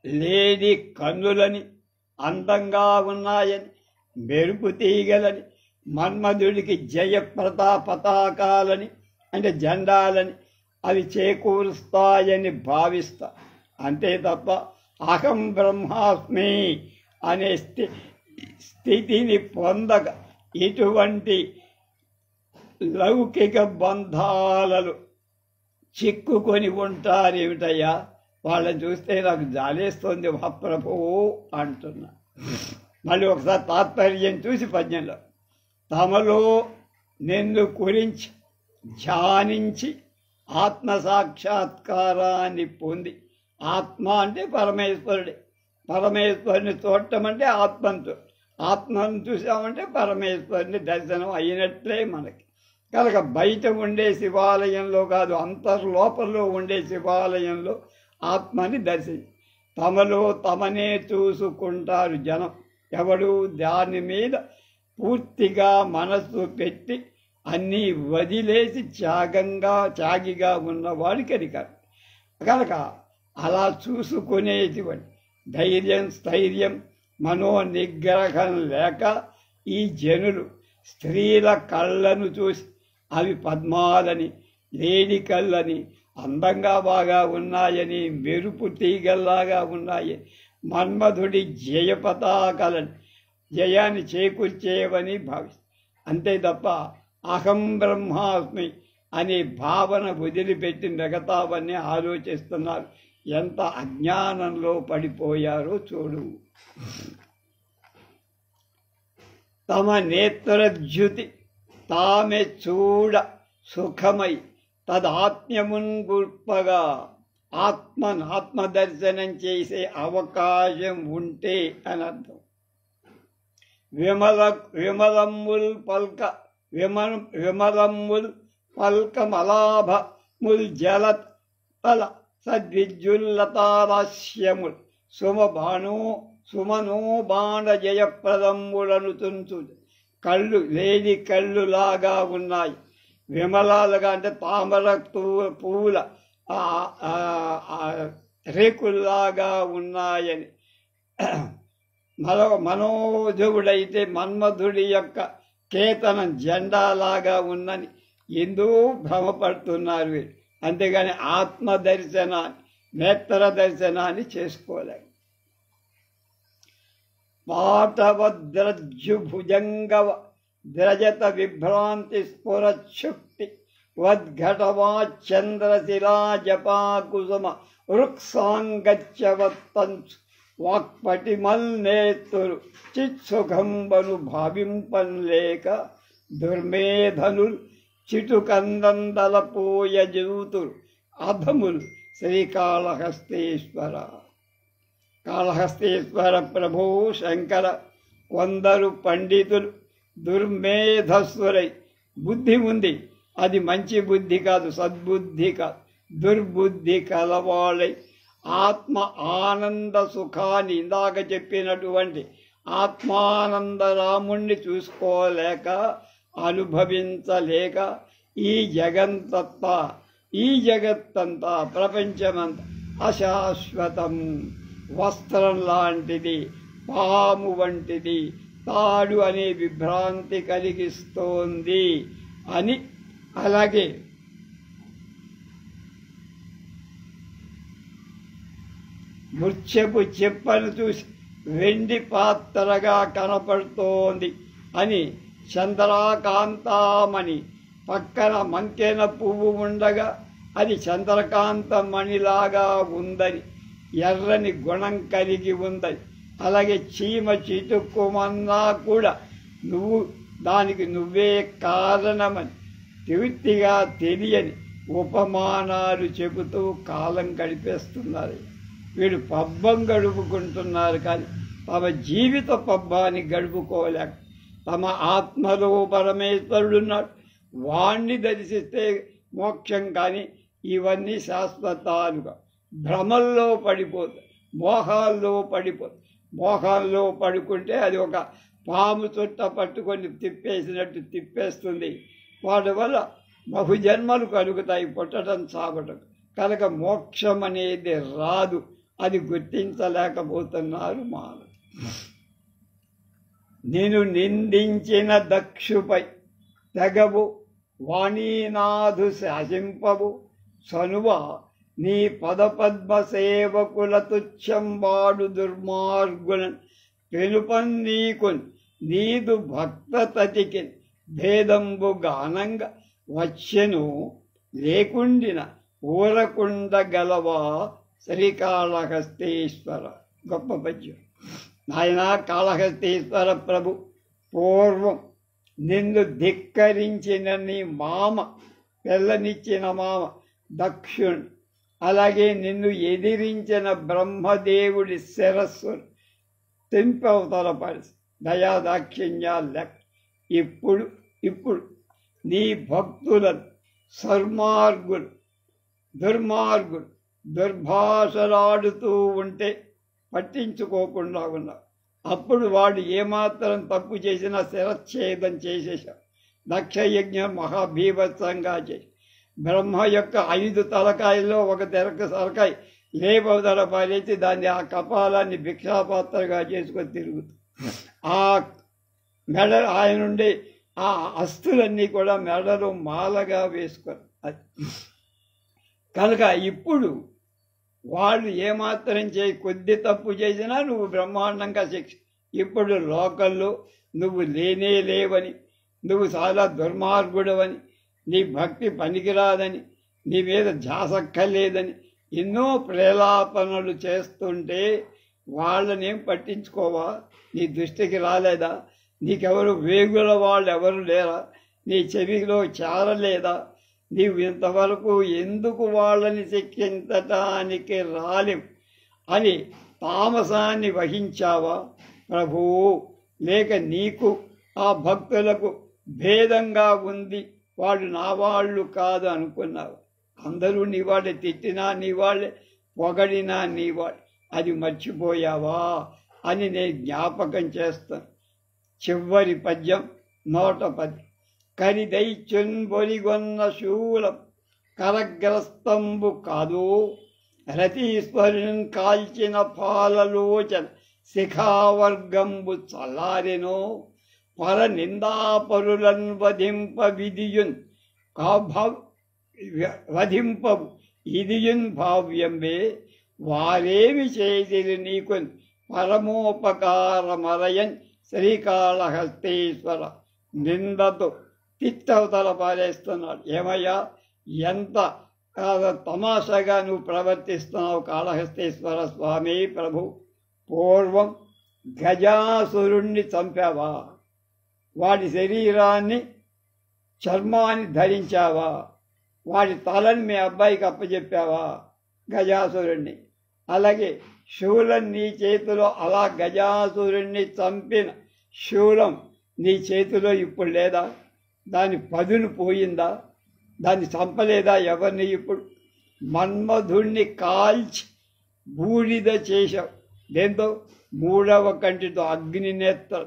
లేడి కన్నులని, అందంగా ఉన్నాయని, మెరుపు తీగలని, మన్మధుడికి పతాకాలని అంటే జెండాలని అవి చేకూరుస్తాయని భావిస్తా. అంతే తప్ప అహం బ్రహ్మాస్మి అనే స్థితిని పొందక ఇటువంటి లౌకిక బంధాలలో చిక్కుకొని ఉంటారేమిటయ్యా? వాళ్ళని చూస్తే నాకు జాలేస్తుంది మహాప్రభువు అంటున్నా. మళ్ళీ ఒకసారి తాత్పర్యం చూసి పద్యంలో తమలో నిన్ను గురించి ధ్యానించి ఆత్మసాక్షాత్కారాన్ని పొంది, ఆత్మ అంటే పరమేశ్వరుడే, పరమేశ్వరుని చూడటం అంటే ఆత్మను చూసామంటే పరమేశ్వరుని దర్శనం అయినట్లే మనకి. కనుక బయట ఉండే శివాలయంలో కాదు, అంతర్లోపల్లో ఉండే శివాలయంలో ఆత్మని దర్శించి తమలో తమనే చూసుకుంటారు జనం. ఎవడు దాని మీద పూర్తిగా మనస్సు పెట్టి అన్నీ వదిలేసి త్యాగిగా ఉన్నవాడికి అది కాదు. కనుక అలా చూసుకునేటువంటి స్థైర్యం మనోనిగ్రహం లేక ఈ జనులు స్త్రీల కళ్ళను చూసి అవి పద్మాలని, లేడి కళ్ళని, అందంగా బాగా ఉన్నాయని, మెరుపు తీగల్లాగా ఉన్నాయి, మన్మధుడి జయపతాకాలని, జయాన్ని చేకూర్చేవని భావిస్తారు. అంతే తప్ప అహం బ్రహ్మాస్మి అనే భావన వదిలిపెట్టి మిగతావన్నీ ఆలోచిస్తున్నారు. ఎంత అజ్ఞానంలో పడిపోయారో చూడు. తమ నేత్రజ్యుతి తామె చూడ సుఖమై తదాత్మ్యమున్ గుర్పగా ఆత్మదర్శనం చేసే అవకాశం ఉంటే అని అర్థం. విమలమ్ముల్ పల్కమలాభముల్ జలతల సద్విద్యుల్లతారాస్యముల్ సుమనోబాణ జయప్రదమ్ములను తుంచు. కళ్ళు లేని కళ్ళులాగా ఉన్నాయి, విమలాలుగా అంటే తామర పువ్వుల రేకుల్లాగా ఉన్నాయని, మనోజవుడైతే మన్మధుడి యొక్క కేతనం జెండాలాగా ఉందని ఎందుకు భ్రమపడుతున్నారు వీరు. అంతేగాని ఆత్మ దర్శనాన్ని, నేత్ర దర్శనాన్ని చేసుకోలేరు. పాటవద్రజ్జుభుజంగవ ద్రజత విభ్రాంతి స్ఫురశుక్తి వద్ఘటవాచంద్రశిలా జపాకుసుమ వృక్సాంగచ్చవత్తంచు వాక్పటిమల్నేత్తురు చిత్సుఖంబను భావింపన్లేక దుర్మేధనులు చిటుకందందలపోయజూతురు అధములు శ్రీకాళహస్తీశ్వర. కాళహస్తీశ్వర ప్రభు శంకర కొందరు పండితులు దుర్మేధస్వరై, బుద్ధి ఉంది, అది మంచి బుద్ధి కాదు, సద్బుద్ధి కాదు, దుర్బుద్ధి కలవాళ్ళై ఆత్మ ఆనంద సుఖాన్ని, ఇందాక చెప్పినటువంటి ఆత్మానంద రాముణ్ణి చూసుకోలేక, అనుభవించలేక ఈ జగత్తంతా ప్రపంచమంతా అశాశ్వతం, వస్త్రం లాంటిది, పాము వంటిది, తాడు అనే విభ్రాంతి కలిగిస్తోంది అని. అలాగే ముత్యపు చెప్పను చూసి వెండి పాత్రగా కనపడుతోంది అని, చంద్రకాంతామణి పక్కన మంకెన పువ్వు ఉండగా అది చంద్రకాంతమణిలాగా ఉందని, ఎర్రని గుణం కలిగి ఉందని. అలాగే చీమ చిటుక్కుమన్నా కూడా దానికి నువ్వే కారణమని పూర్తిగా తెలియని ఉపమానాలు చెబుతూ కాలం గడిపేస్తున్నారు. వీడు పబ్బం గడుపుకుంటున్నారు, కానీ తమ జీవిత పబ్బాన్ని గడుపుకోలేక తమ ఆత్మలో పరమేశ్వరుడున్నాడు, వాణ్ణి దర్శిస్తే మోక్షం. కానీ ఇవన్నీ శాశ్వతాలుగా భ్రమల్లో పడిపోతాయి, మోహాల్లో పడుకుంటే అది ఒక పాము చుట్ట పట్టుకొని తిప్పేసినట్టు తిప్పేస్తుంది. వాటి వల్ల బహుజన్మలు కలుగుతాయి, పుట్టడం చావటం. కనుక మోక్షం అనేది రాదు, అది గుర్తించలేకపోతున్నారు మానవులు. నేను నిందించిన దక్షుపై తెగవు వాణీనాథు శాసింపవు సనువ నీ పదపద్మ సేవకుల తుచ్చంబాడు దుర్మార్గులను పెనుపన్ నీకున్ నీదు భక్త తతికి భేదంబు గానంగా వచ్చెను లేకుండిన ఊరకుండ గలవా శ్రీకాళహస్తీశ్వర. గొప్ప పద్యం. నాయన కాళహస్తీశ్వర ప్రభు, పూర్వం నిన్ను ధిక్కరించిన నీ మామ, పిల్లనిచ్చిన మామ దక్షుణ్ణి, అలాగే నిన్ను ఎదిరించిన బ్రహ్మదేవుడి శిరస్సును తెంపవతలపడి దయాదాక్షిణ్యాలు లెక్క. ఇప్పుడు నీ భక్తులను దుర్మార్గులు దుర్భాషలాడుతూ ఉంటే పట్టించుకోకుండా ఉన్నావు. అప్పుడు వాడు ఏమాత్రం తప్పు చేసినా శిరచ్ఛేదం చేసేశావు. దక్షయజ్ఞం మహాభీభత్సంగా చేసి బ్రహ్మ యొక్క 5 తలకాయల్లో ఒక తలకాయ లేపవతల పాలైతే దాన్ని, ఆ కపాలాన్ని భిక్షాపాత్రగా చేసుకొని తిరుగుతూ ఆ మెడ ఆయన నుండి ఆ అస్తులన్నీ కూడా మెడలో మాలగా వేసుకొని. కనుక ఇప్పుడు వాళ్ళు ఏమాత్రం కొద్ది తప్పు చేసినా నువ్వు బ్రహ్మాండంగా శిక్ష. ఇప్పుడు లోకల్లో నువ్వు లేవని, నువ్వు చాలా దుర్మార్గుడవని, నీ భక్తి పనికిరాదని, నీ మీద ధ్యాసక్కర్లేదని ఎన్నో ప్రేలాపనలు చేస్తుంటే వాళ్ళనేం పట్టించుకోవా? నీ దృష్టికి రాలేదా? నీకెవరు వేగుల వాళ్ళు ఎవరు లేరా? నీ చెవిలో చేరలేదా? నీవు ఇంతవరకు ఎందుకు వాళ్ళని శిక్షించటానికి రాలేవు అని తామసాన్ని వహించావా ప్రభువు? లేక నీకు ఆ భక్తులకు భేదంగా ఉంది, వాడు నా వాళ్ళు కాదు అనుకున్నావు? అందరూ నీ వాళ్ళే, తిట్టినా నీ వాళ్ళే, పొగడినా నీ వాళ్ళే. అది మర్చిపోయావా అని నేను జ్ఞాపకం చేస్తాను. చివరి పద్యం 110. కరిదైచున్ బొరిగొన్న శూలం కరగ్రస్తంబు కాదు, రతీశ్వరుని కాల్చిన పాలలోచన శిఖావర్గంబు చల్లారెనో, పర నిందాపరులను వధింప విధియున్ వధింపవు ఇదియున్ భావ్యంబే, వారేమి చేసిరి నీకున్ పరమోపకారమరయన్ శ్రీకాళహస్తీశ్వర. నిందతో తిట్టవతల పారేస్తున్నాడు. ఏమయ్యా, ఎంత తమాషాగా నువ్వు ప్రవర్తిస్తున్నావు కాళహస్తీశ్వర స్వామి ప్రభు. పూర్వం గజాసురుణ్ణి చంపావా? వాడి శరీరాన్ని చర్మాన్ని ధరించావా? వాడి తలని మీ అబ్బాయికి అప్పచెప్పావా గజాసురుణ్ణి? అలాగే శూలం నీ చేతిలో, అలా గజాసురుణ్ణి చంపిన శూలం నీ చేతిలో ఇప్పుడు లేదా? దాని పదును పోయిందా? దాన్ని చంపలేదా ఎవరిని? ఇప్పుడు మన్మధుణ్ణి కాల్చి బూడిద చేశావు. దేంతో? మూడవ కంటితో అగ్ని నేత్ర.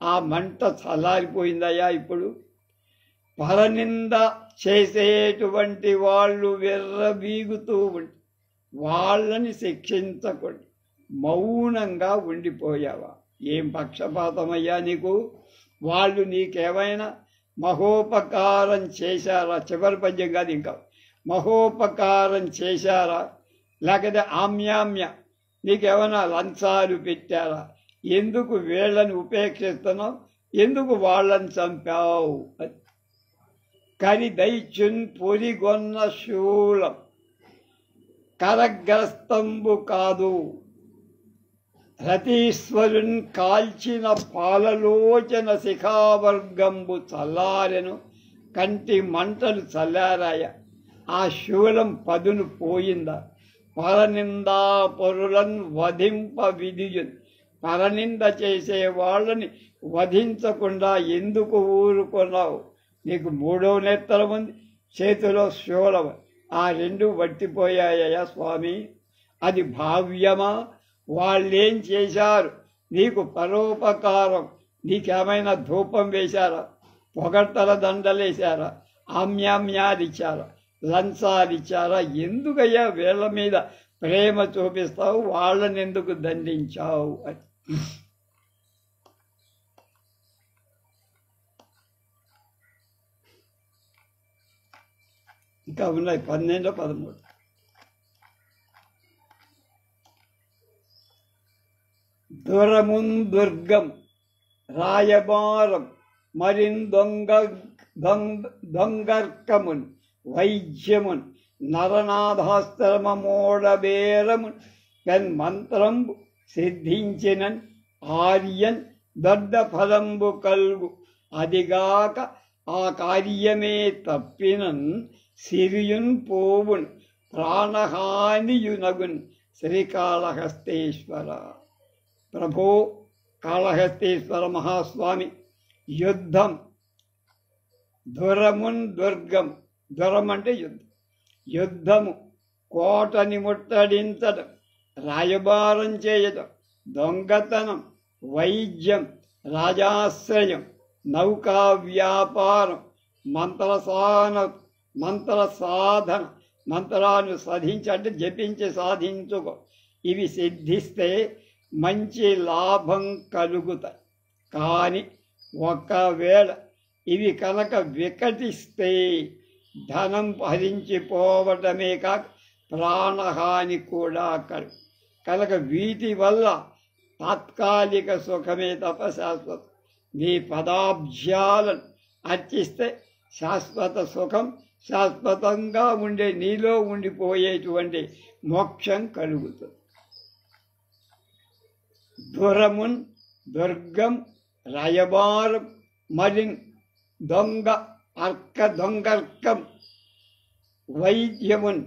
ఆ మంట చల్లారిపోయిందయ్యా ఇప్పుడు? పరనింద చేసేటువంటి వాళ్ళు విర్రవీగుతూ ఉండి వాళ్ళని శిక్షించకుండా మౌనంగా ఉండిపోయావా? ఏం పక్షపాతమయ్యా నీకు? వాళ్ళు నీకేమైనా మహోపకారం చేశారా? చివరి పద్యం కాదు, ఇంకా మహోపకారం చేశారా? లేకపోతే ఆమ్యామ్య నీకేమైనా లంచాలు పెట్టారా? ఎందుకు వీళ్ళని ఉపేక్షిస్తున్నావు? ఎందుకు వాళ్ళని చంపావు? కరిదైచున్ పొరిగొన్న శూలం కరగ్రస్తంబు కాదు, రతీశ్వరుని కాల్చిన పాలలోచన శిఖావర్గంబు చల్లారెను. కంటి మంటలు చల్లారాయ. ఆ శూలం పదును పోయిందా? పరనిందా పరులను వధింప విధియున్. పరనింద చేసే వాళ్ళని వధించకుండా ఎందుకు ఊరుకున్నావు? నీకు మూడో నేత్రం ఉంది, చేతిలో శూలం. ఆ రెండు వట్టిపోయాయా స్వామి? అది భావ్యమా? వాళ్ళేం చేశారు నీకు పరోపకారం? నీకేమైనా ధూపం వేశారా? పొగడ్తల దండలేశారా? ఆమ్యామ్యాలిచ్చారా? లంచాలిచ్చారా? ఎందుకయ్యా వీళ్ళ మీద ప్రేమ చూపిస్తావు? వాళ్ళని ఎందుకు దండించావు? అని ఇంకా ఉన్నాయి 12, 13. దురమున్ దుర్గం రాయబారం మరిన్ దొంగర్కమున్ వైద్యమున్ నరనాథాశ్రమమోడబేరమున్ పెన్ మంత్రంబు సిద్ధించినన్ ఆర్యన్ దొడ్డ ఫలంబు కల్గు. అదిగాక ఆ కార్యమే తప్పినన్ సిరియున్ పోవున్ ప్రాణహానియునగున్ శ్రీకాళహస్తీశ్వర. ప్రభో కాళహస్తీశ్వర మహాస్వామి, యుద్ధం దురమున్ దుర్గం. దురం అంటే యుద్ధం. యుద్ధము కోటని ముట్టడించడం, రాయబారం చేయడం, దొంగతనం, వైద్యం, రాజాశ్రయం, నౌకా వ్యాపారం, మంత్ర సాధన, మంత్రాన్ని సాధించంటే జపించి సాధించుకో. ఇవి సిద్ధిస్తే మంచి లాభం కలుగుతాయి. కానీ ఒకవేళ ఇవి కనుక వికటిస్తే ధనం హరించిపోవటమే కాక ప్రాణహాని కూడా కనుక వీటి వల్ల తాత్కాలిక సుఖమే తప్ప శాశ్వతం. నీ పదాబ్జాలను అర్చిస్తే శాశ్వత సుఖం, శాశ్వతంగా ఉండే నీలో ఉండిపోయేటువంటి మోక్షం కలుగుతుంది. దురమున్ దుర్గం రాయబారం మరిన్ దొంగర్కం వైద్యమున్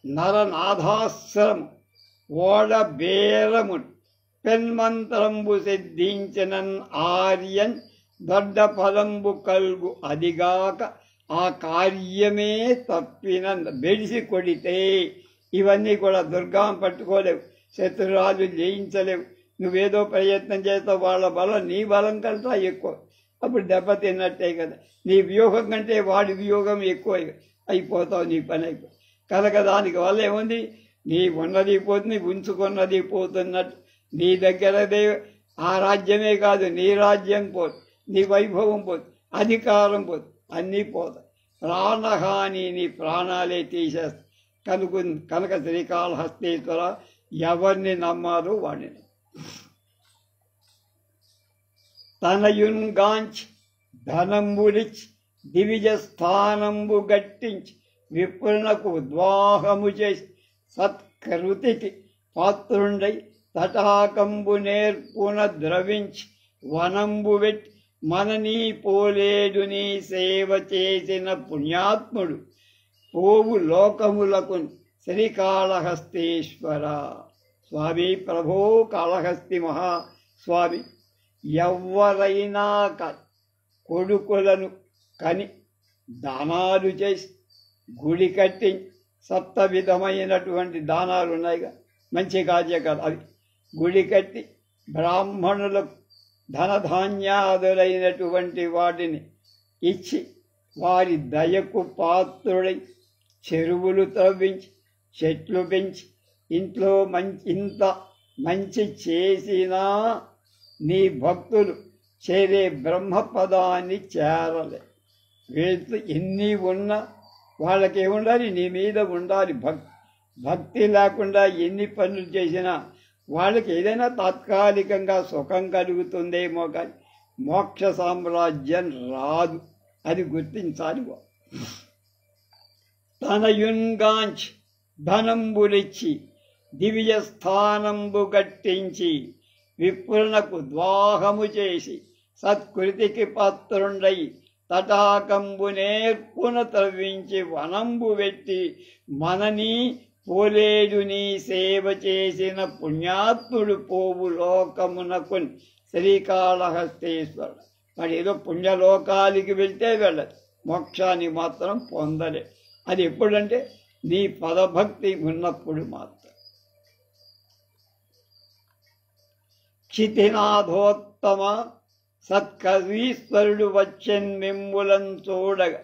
నరనాథాశ్రమం ఓడబేరమున్ పెన్మంత్రంబు సిద్ధించినన్ ఆర్యన్ దొడ్డ ఫలంబు కల్గు. అదిగాక ఆ కార్యమే తప్పిన బెడిసి కొడితే ఇవన్నీ కూడా దుర్గం పట్టుకోలేవు, శత్రురాజు జయించలేవు. నువ్వేదో ప్రయత్నం చేస్తావు, వాళ్ళ బలం నీ బలం కంటే ఎక్కువ. అప్పుడు దెబ్బతిన్నట్టే కదా. నీ వియోగం కంటే వాడి వియోగం ఎక్కువ అయిపోతావు, నీ పని అయిపో కనుక దానికి వల్ల ఏముంది, నీ ఉన్నది పోతుంది, ఉంచుకున్నది పోతున్నట్టు. నీ దగ్గరదే ఆ రాజ్యమే కాదు, నీ రాజ్యం పోదు, నీ వైభవం పోదు, అధికారం పోదు, అన్నీ పోతాయి. ప్రాణహాని, నీ ప్రాణాలే తీసేస్తాయి. కనుక శ్రీకాళహస్తీశ్వర ఎవరిని నమ్మాలో వాడిని. తనయున్గాంచి ధనంబులిచి దివిజ స్థానంబు గట్టించి విప్రునకు ఉద్వాహము చేసి సత్కృతికి పాత్రుండై తటాకంబు నేర్పున ద్రవించి వనంబు వెట్టి మననీ పోలేడు నీ సేవ చేసిన పుణ్యాత్ముడు పోవు లోకములకు శ్రీకాళహస్తీశ్వర. స్వామి ప్రభో కాళహస్తి మహాస్వామి, ఎవరైనా కొడుకులను కని దానాలు చేసి గుడి కట్టి, 7 విధమైనటువంటి దానాలు ఉన్నాయిగా, మంచి కార్యకాలు అవి గుడి కట్టి బ్రాహ్మణులకు ధనధాన్యాదులైనటువంటి వాటిని ఇచ్చి వారి దయకు పాత్రుడై చెరువులు త్రవ్వించి చెట్లు పెంచి ఇంట్లో ఇంత మంచి చేసినా నీ భక్తులు చేరే బ్రహ్మపదాన్ని చేరలే. వీళ్ళు ఎన్ని ఉన్నా వాళ్ళకి ఏముండాలి, నీ మీద ఉండాలి భక్తి లేకుండా ఎన్ని పనులు చేసినా వాళ్ళకి ఏదైనా తాత్కాలికంగా సుఖం కలుగుతుందేమో కానీ మోక్ష సామ్రాజ్యం రాదు, అది గుర్తించాలి. తనయున్గాంచి ధనంబులిచ్చి దివ్య స్థానంబు గట్టించి విప్రునకు ద్వాహము చేసి సత్కృతికి పాత్రుండై తటాకంబు నేర్పున త్రవ్వించి వనంబు వెట్టి మననీ పోలేడు నీ సేవ చేసిన పుణ్యాత్ముడు పోవు లోకమునకు శ్రీకాళహస్తీశ్వరుడు. మరి ఏదో పుణ్యలోకాలకి వెళ్తే వెళ్ళదు, మోక్షాన్ని మాత్రం పొందలే. అది ఎప్పుడంటే నీ పదభక్తి ఉన్నప్పుడు మాత్రం. క్షితినాథోత్తమ సత్కవీశ్వరుడు వచ్చెన్ మిమ్ములం చూడగా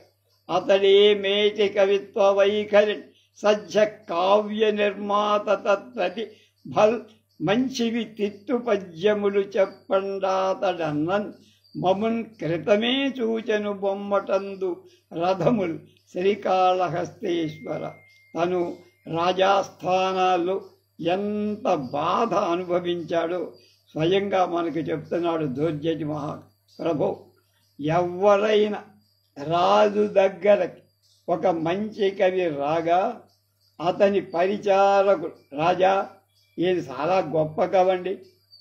అతడే మేటి కవిత్వ వైఖరి సజ్జ కావ్య నిర్మాత తత్ప్రతి భల్ మంచివి తిత్తు పద్యములు చెప్పండాతడన్నన్ మమున్ క్రితమే చూచెను బొమ్మటందు రథములు శ్రీకాళహస్తీశ్వర. తను రాజాస్థానాల్లో ఎంత బాధ అనుభవించాడో స్వయంగా మనకు చెప్తున్నాడు దోర్జటి మహాప్రభు. ఎవరైనా రాజు దగ్గరకి ఒక మంచి కవి రాగా అతని పరిచారకుడు, రాజా ఇది చాలా గొప్ప కవండి,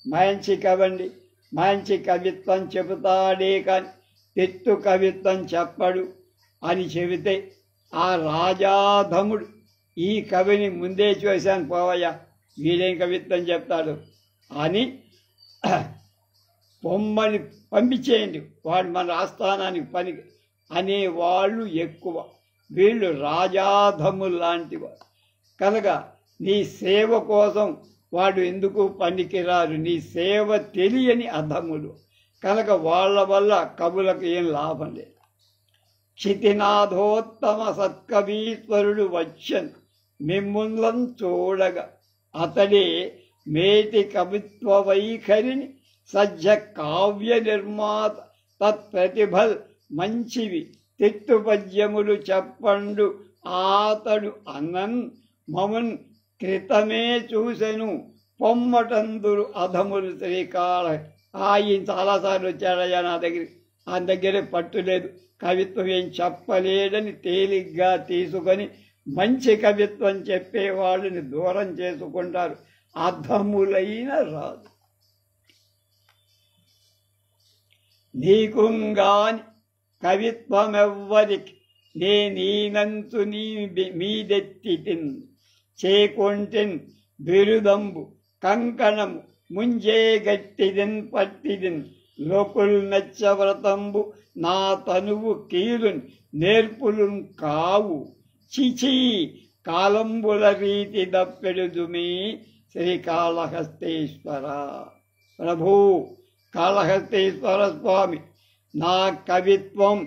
మంచి కవండి, మంచి కవిత్వం చెబుతాడే కానీ తిట్టు కవిత్వం చెప్పడు అని చెబితే ఆ రాజాధముడు ఈ కవిని ముందే చూశాను పోవయ్యా, వీడేం కవిత్వం చెప్తాడు అని పొమ్మని పంపించేయండి, వాడు మన ఆస్థానానికి పనికి అనేవాళ్ళు ఎక్కువ. వీళ్ళు రాజాధములు లాంటి వారు కనుక నీ సేవ కోసం వాడు ఎందుకు పనికిరారు, నీ సేవ తెలియని అధములు కనుక వాళ్ళ వల్ల కవులకు ఏం లాభం లేదు. క్షితినాథోత్తమ సత్కవీశ్వరుడు వచ్చన్ మిమ్ములం చూడగా అతడే మేటి కవిత్వ వైఖరిని సజ్జ కావ్య నిర్మాత తత్ప్రతిభల్ మంచివి తిట్టు పద్యములు చెప్పండు ఆతడు అన్నన్ మమున్ క్రితమే చూసెను పొమ్మటందురు అధములు శ్రీకాళ. ఆయన చాలాసార్లు వచ్చాడయ్యా నా దగ్గరే పట్టులేదు, కవిత్వం ఏం చెప్పలేడని తేలిగ్గా తీసుకొని మంచి కవిత్వం చెప్పేవాళ్ళని దూరం చేసుకుంటారు. అధములైన రాదు. నీకుంగాని కవిత్వమెవ్వరికి నేనీనంతు నీ మీదెత్తితిన్ చేకొంటిన్ బిరుదంబు కంకణము ముంజే గట్టిదిన్ పట్టిదిన్ లోకుల్ నచ్చవ్రతంబు నా తనువు కీలున్ నేర్పులున్ కావు చిచి కాలంబుల రీతి దప్పెడుదుమీ శ్రీకాళహస్తీశ్వర. ప్రభు కాళహస్తీశ్వర స్వామి నా కవిత్వం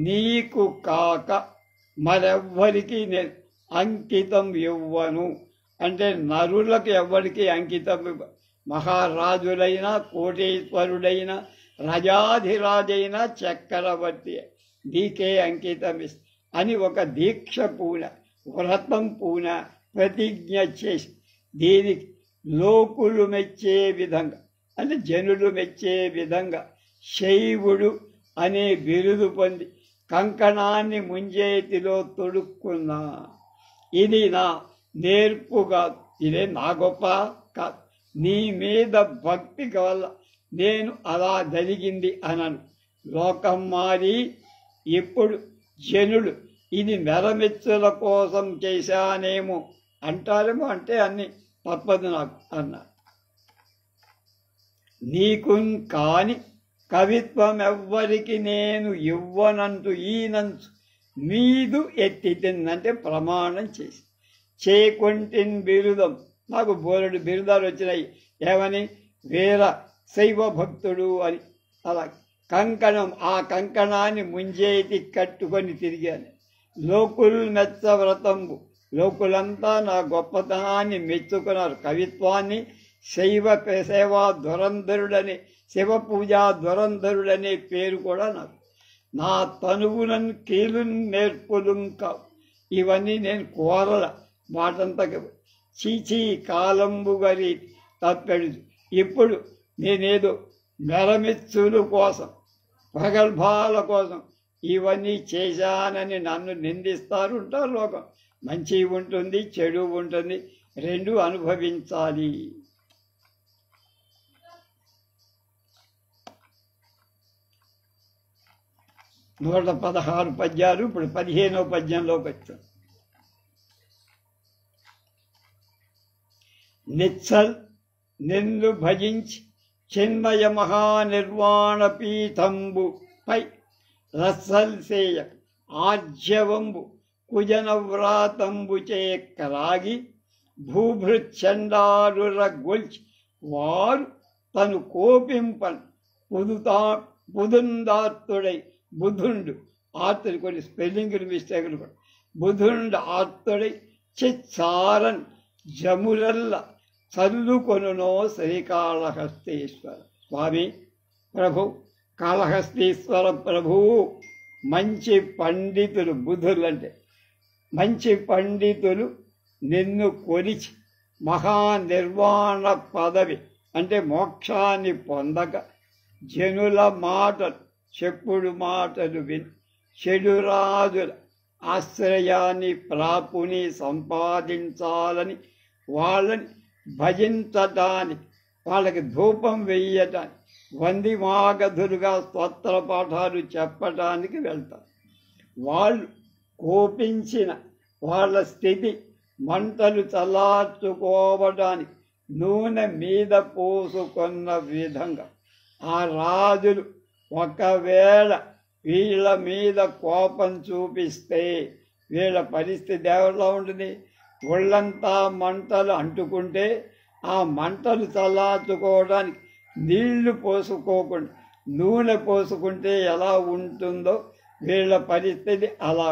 నీకు కాక మరెవ్వరికి నేను అంకితం ఇవ్వను. అంటే నరులకు ఎవ్వరికి అంకితం మహారాజులైన, కోటీశ్వరుడైన, రజాధిరాజైన, చక్రవర్తి నీకే అంకితం అని ఒక దీక్ష పూన, వ్రతం పూన, ప్రతిజ్ఞ చేసి దీనికి లోకులు మెచ్చే విధంగా అంటే జనులు మెచ్చే విధంగా శైవుడు అనే బిరుదు పొంది కంకణాన్ని ముంజేతిలో తొడుక్కున్నా. ఇది నా నేర్పు కాదు, ఇదే నా గొప్ప కాదు, నీ మీద భక్తి వల్ల నేను అలా జరిగింది అనను. లోకం మారి ఇప్పుడు జనులు ఇది మెరమెచ్చుల కోసం చేశానేమో అంటారేమో, అంటే అన్ని తప్పదు నాకు అన్నా. నీకు కాని కవిత్వం ఎవ్వరికి నేను ఇవ్వనంటూ ఈనంచు మీదు ఎత్తి తిన్నంటే ప్రమాణం చేసి చేకొంటిన్ బిరుదం. నాకు బోలెడు బిరుదాలు వచ్చినాయి. ఏమని? వీర శైవ భక్తుడు అని. అలా కంకణం, ఆ కంకణాన్ని ముంజేతి కట్టుకొని తిరిగాను. లోకులు మెచ్చ వ్రతంబు, లోకులంతా నా గొప్పతనాన్ని మెచ్చుకున్నారు. కవిత్వాన్ని సేవా దురంధరుడని, శివ పూజా దురంధరుడనే పేరు కూడా నాకు. నా తనువులను కీలున్ నేర్పులుం కావు. ఇవన్నీ నేను కోరల మాటంతా చీచీ కాలంబు గరి తప్పెడు. ఇప్పుడు నేనేదో మెరమెచ్చుల కోసం, ప్రగల్భాల కోసం ఇవన్నీ చేశానని నన్ను నిందిస్తారు ఉంటారు. లోకం మంచి ఉంటుంది, చెడు ఉంటుంది, రెండు అనుభవించాలి. 116 పద్యాలు. ఇప్పుడు 15వ పద్యంలోకి వచ్చాం. నిచ్చల్ నిన్ను భజించి చిన్మయ మహానిర్వాణ పీఠంబు పై రసల్ సేయ ఆజ్యవంబు కుజన వ్రాతంబు చేకరాగి భూభృచ్చండారుర గొల్చి వారు తను కోపింపన్ పుదుందాత్తుడై బుధుండు ఆర్తుడు, కొన్ని స్పెల్లింగులు మిస్టేకులు కూడా, బుధుండు ఆర్తుడై చిత్సారన్ జములల్ల చల్లుకొనునో శ్రీకాళహస్తీశ్వర స్వామి. ప్రభు కాళహస్తీశ్వర ప్రభు మంచి పండితులు, బుధులు అంటే మంచి పండితులు నిన్ను కొలిచి మహానిర్వాణ పదవి అంటే మోక్షాన్ని పొందక జనుల మాటలు, చెప్పుడు మాటలు విని చెడురాజుల ఆశ్రయాన్ని ప్రాపుని సంపాదించాలని, వాళ్ళని భజించటానికి, వాళ్ళకి ధూపం వెయ్యటానికి, వందిమాగధులుగా స్తోత్ర పాఠాలు చెప్పటానికి వెళ్తారు. వాళ్ళు కోపించిన వాళ్ళ స్థితి మంటలు చల్లార్చుకోవడానికి నూనె మీద పోసుకున్న విధంగా ఆ రాజులు ఒకవేళ వీళ్ళ మీద కోపం చూపిస్తే వీళ్ళ పరిస్థితి ఎలా ఉంటుంది? ఒళ్ళంతా మంటలు అంటుకుంటే ఆ మంటలు చల్లార్చుకోవడానికి నీళ్లు పోసుకోకుండా నూనె పోసుకుంటే ఎలా ఉంటుందో వీళ్ళ పరిస్థితి అలా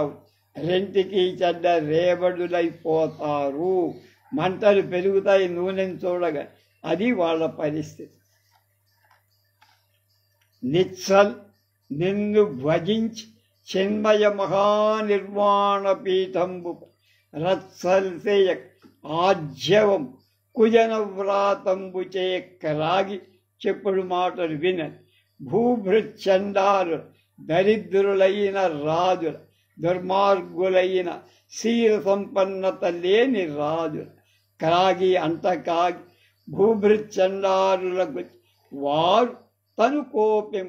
రెంటికి చెడ్డ రేబడులైపోతారు. మంటలు పెరుగుతాయి నూనెను చూడగా, అది వాళ్ళ పరిస్థితి. నిచ్చల్ నిన్ను భజించి చిన్మయ మహానిర్వాణ పీఠంబు రత్సల్సేయ ఆజ్యవం కుజన వ్రాతంబు చేయక్కరాగి చెప్పుడు మాటలు వినని భూభృచ్చండాలు దరిద్రులైన రాజుల, దుర్మార్గులైన శీల సంపన్నత లేని రాజుల క్రాగి అంత కాగి భూభృచ్చండారులకు వారు తను కోపం.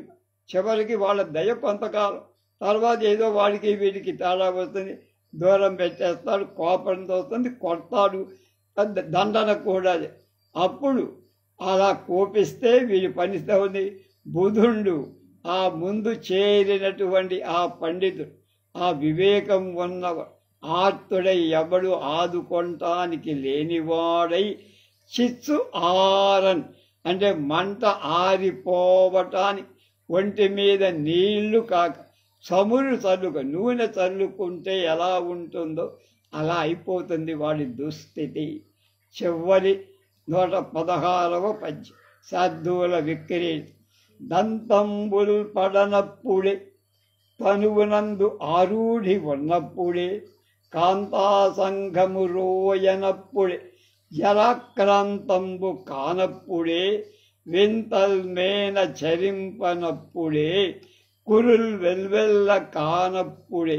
చివరికి వాళ్ళ దయ కొంతకాలం, తర్వాత ఏదో వాడికి వీడికి తేడా వస్తుంది, దూరం పెట్టేస్తాడు, కోపంతో వస్తుంది, కొడతాడు, దండన కూడా. అప్పుడు అలా కోపిస్తే వీడి పరిస్థితి ఉంది. బుధుండు ఆ ముందు చేరినటువంటి ఆ పండితుడు, ఆ వివేకం ఉన్నవాడు, ఆర్తుడై ఎవడు ఆదుకొంటానికి లేనివాడై చిచ్చు ఆరన్ అంటే మంట ఆరిపోవటానికి ఒంటి మీద నీళ్లు కాక చమురు చల్లుక నూనె చల్లుకుంటే ఎలా ఉంటుందో అలా అయిపోతుంది వాడి దుస్థితి. చివరి 116వ పద్యం. శార్దూల విక్రీడి. దంతంబుల్ పడనప్పుడే తనువునందు ఆరూఢి ఉన్నప్పుడే కాంతాసంఘము రోయనప్పుడే జరాక్రాంతంబు కానప్పుడే వింతల్ మేన చరింపనప్పుడే కురుల్ వెల్వెల్ల కానప్పుడే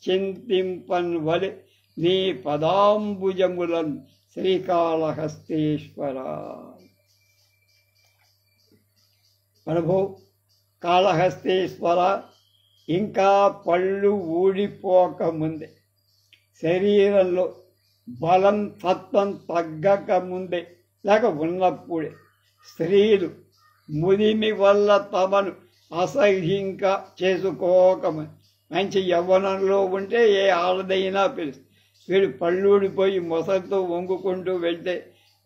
చింతింపన్ వలె నీ పదాంబుజములన్ శ్రీకాళహస్తీశ్వర. ప్రభు కాళహస్తీశ్వర, ఇంకా పళ్ళు ఊడిపోకముందే, శరీరంలో బలం తత్వం తగ్గక ముందే లేక ఉన్నప్పుడే స్త్రీలు ముదిమి వల్ల తమను అసహ్యంగా చేసుకోకమని మంచి యవ్వనంలో ఉంటే ఏ ఆడదైనా పిలుస్తుంది. వీడు పళ్ళూడిపోయి మొసలితో వంగుకుంటూ వెళ్తే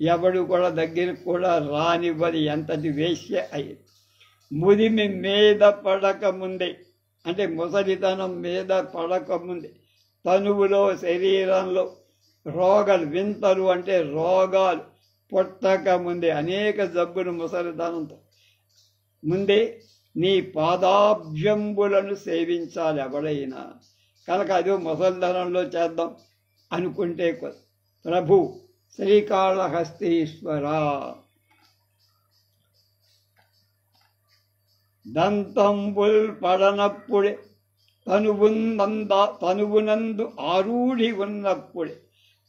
ఎవడు కూడా దగ్గరికి కూడా రానివ్వది, ఎంతటి వేశ్య అయ్యింది. ముదిమి మీద పడకముందే అంటే ముసలితనం మీద పడకముందే తనువులో శరీరంలో రోగాలు వింతలు అంటే రోగాలు పుట్టకముందే అనేక జబ్బులు ముసలితనంతో ముందే నీ పాదాభ్యంబులను సేవించాలి ఎవడైనా. కనుక అదో ముసలితనంలో చేద్దాం అనుకుంటే ప్రభు శ్రీకాళహస్తీశ్వర. దంతంబుల్ పడనప్పుడే తనువునందు ఆరూఢి ఉన్నప్పుడే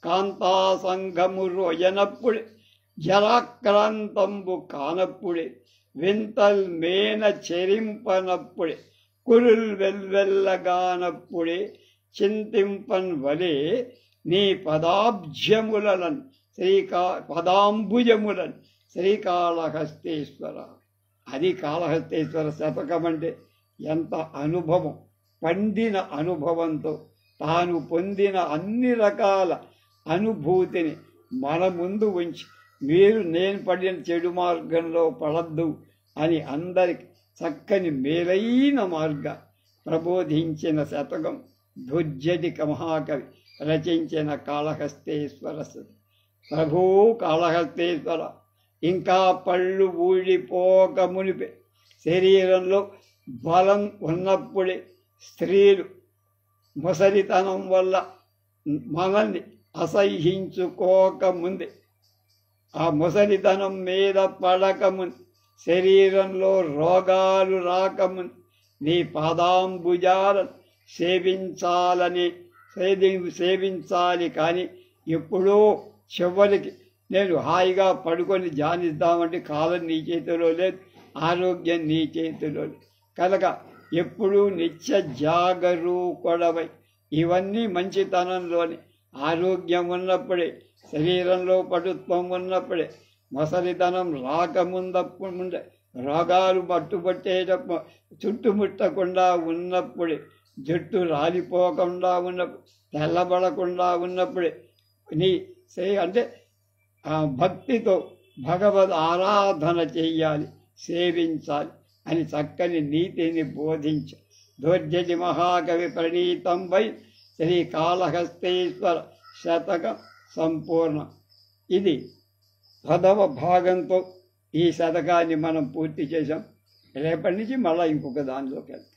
కాంతాసంఘము రోయనప్పుడే జరాక్రాంతంబు కానప్పుడే వింతల్ మేన చెరింపనప్పుడే కురుల్ వెల్వెల్లగానప్పుడే చింతింపన్ వలే నీ పదాంబుజములను శ్రీకాళహస్తీశ్వర. అది కాళహస్తీశ్వర శతకం అంటే ఎంత అనుభవం, పండిన అనుభవంతో తాను పొందిన అన్ని రకాల అనుభూతిని మన ముందు ఉంచి మీరు నేను పడిన చెడు మార్గంలో పడద్దు అని అందరికి చక్కని మేలైన మార్గ ప్రబోధించిన శతకం దుర్జటిక మహాకవి రచించిన కాళహస్తీశ్వర స్థుతి. ప్రభూ కాళహస్తీశ్వర, ఇంకా పళ్ళు ఊడిపోక మునిపే శరీరంలో బలం ఉన్నప్పుడే స్త్రీలు ముసలితనం వల్ల మనల్ని అసహ్యించుకోకముందే ఆ ముసలితనం మీద పడకముందు శరీరంలో రోగాలు రాకముందు నీ పాదాంబుజాలను సేవించాలి. కానీ ఎప్పుడో చివరికి నేను హాయిగా పడుకొని ధ్యానిద్దామంటే కాలం నీ చేతిలో లేదు, ఆరోగ్యం నీ చేతిలో లేదు. కనుక ఎప్పుడూ నిత్య జాగరూకుడవై ఇవన్నీ మంచితనంలోని ఆరోగ్యం ఉన్నప్పుడే, శరీరంలో పటుత్వం ఉన్నప్పుడే, ముసలితనం రాకముందే, రోగాలు పట్టుబట్టేటప్పుడు చుట్టుముట్టకుండా ఉన్నప్పుడే, జుట్టు రాలిపోకుండా ఉన్నప్పుడు, తెల్లబడకుండా ఉన్నప్పుడే నీ అంటే భక్తితో భగవద్ ఆరాధన చెయ్యాలి, సేవించాలి అని చక్కని నీతిని బోధించు దుర్జటి మహాకవి ప్రణీతంపై శ్రీకాళహస్తీశ్వర శతకం సంపూర్ణం. ఇది 10వ భాగంతో ఈ శతకాన్ని మనం పూర్తి చేశాం. రేపటి నుంచి మళ్ళీ ఇంకొక దానిలోకి వెళ్తాం.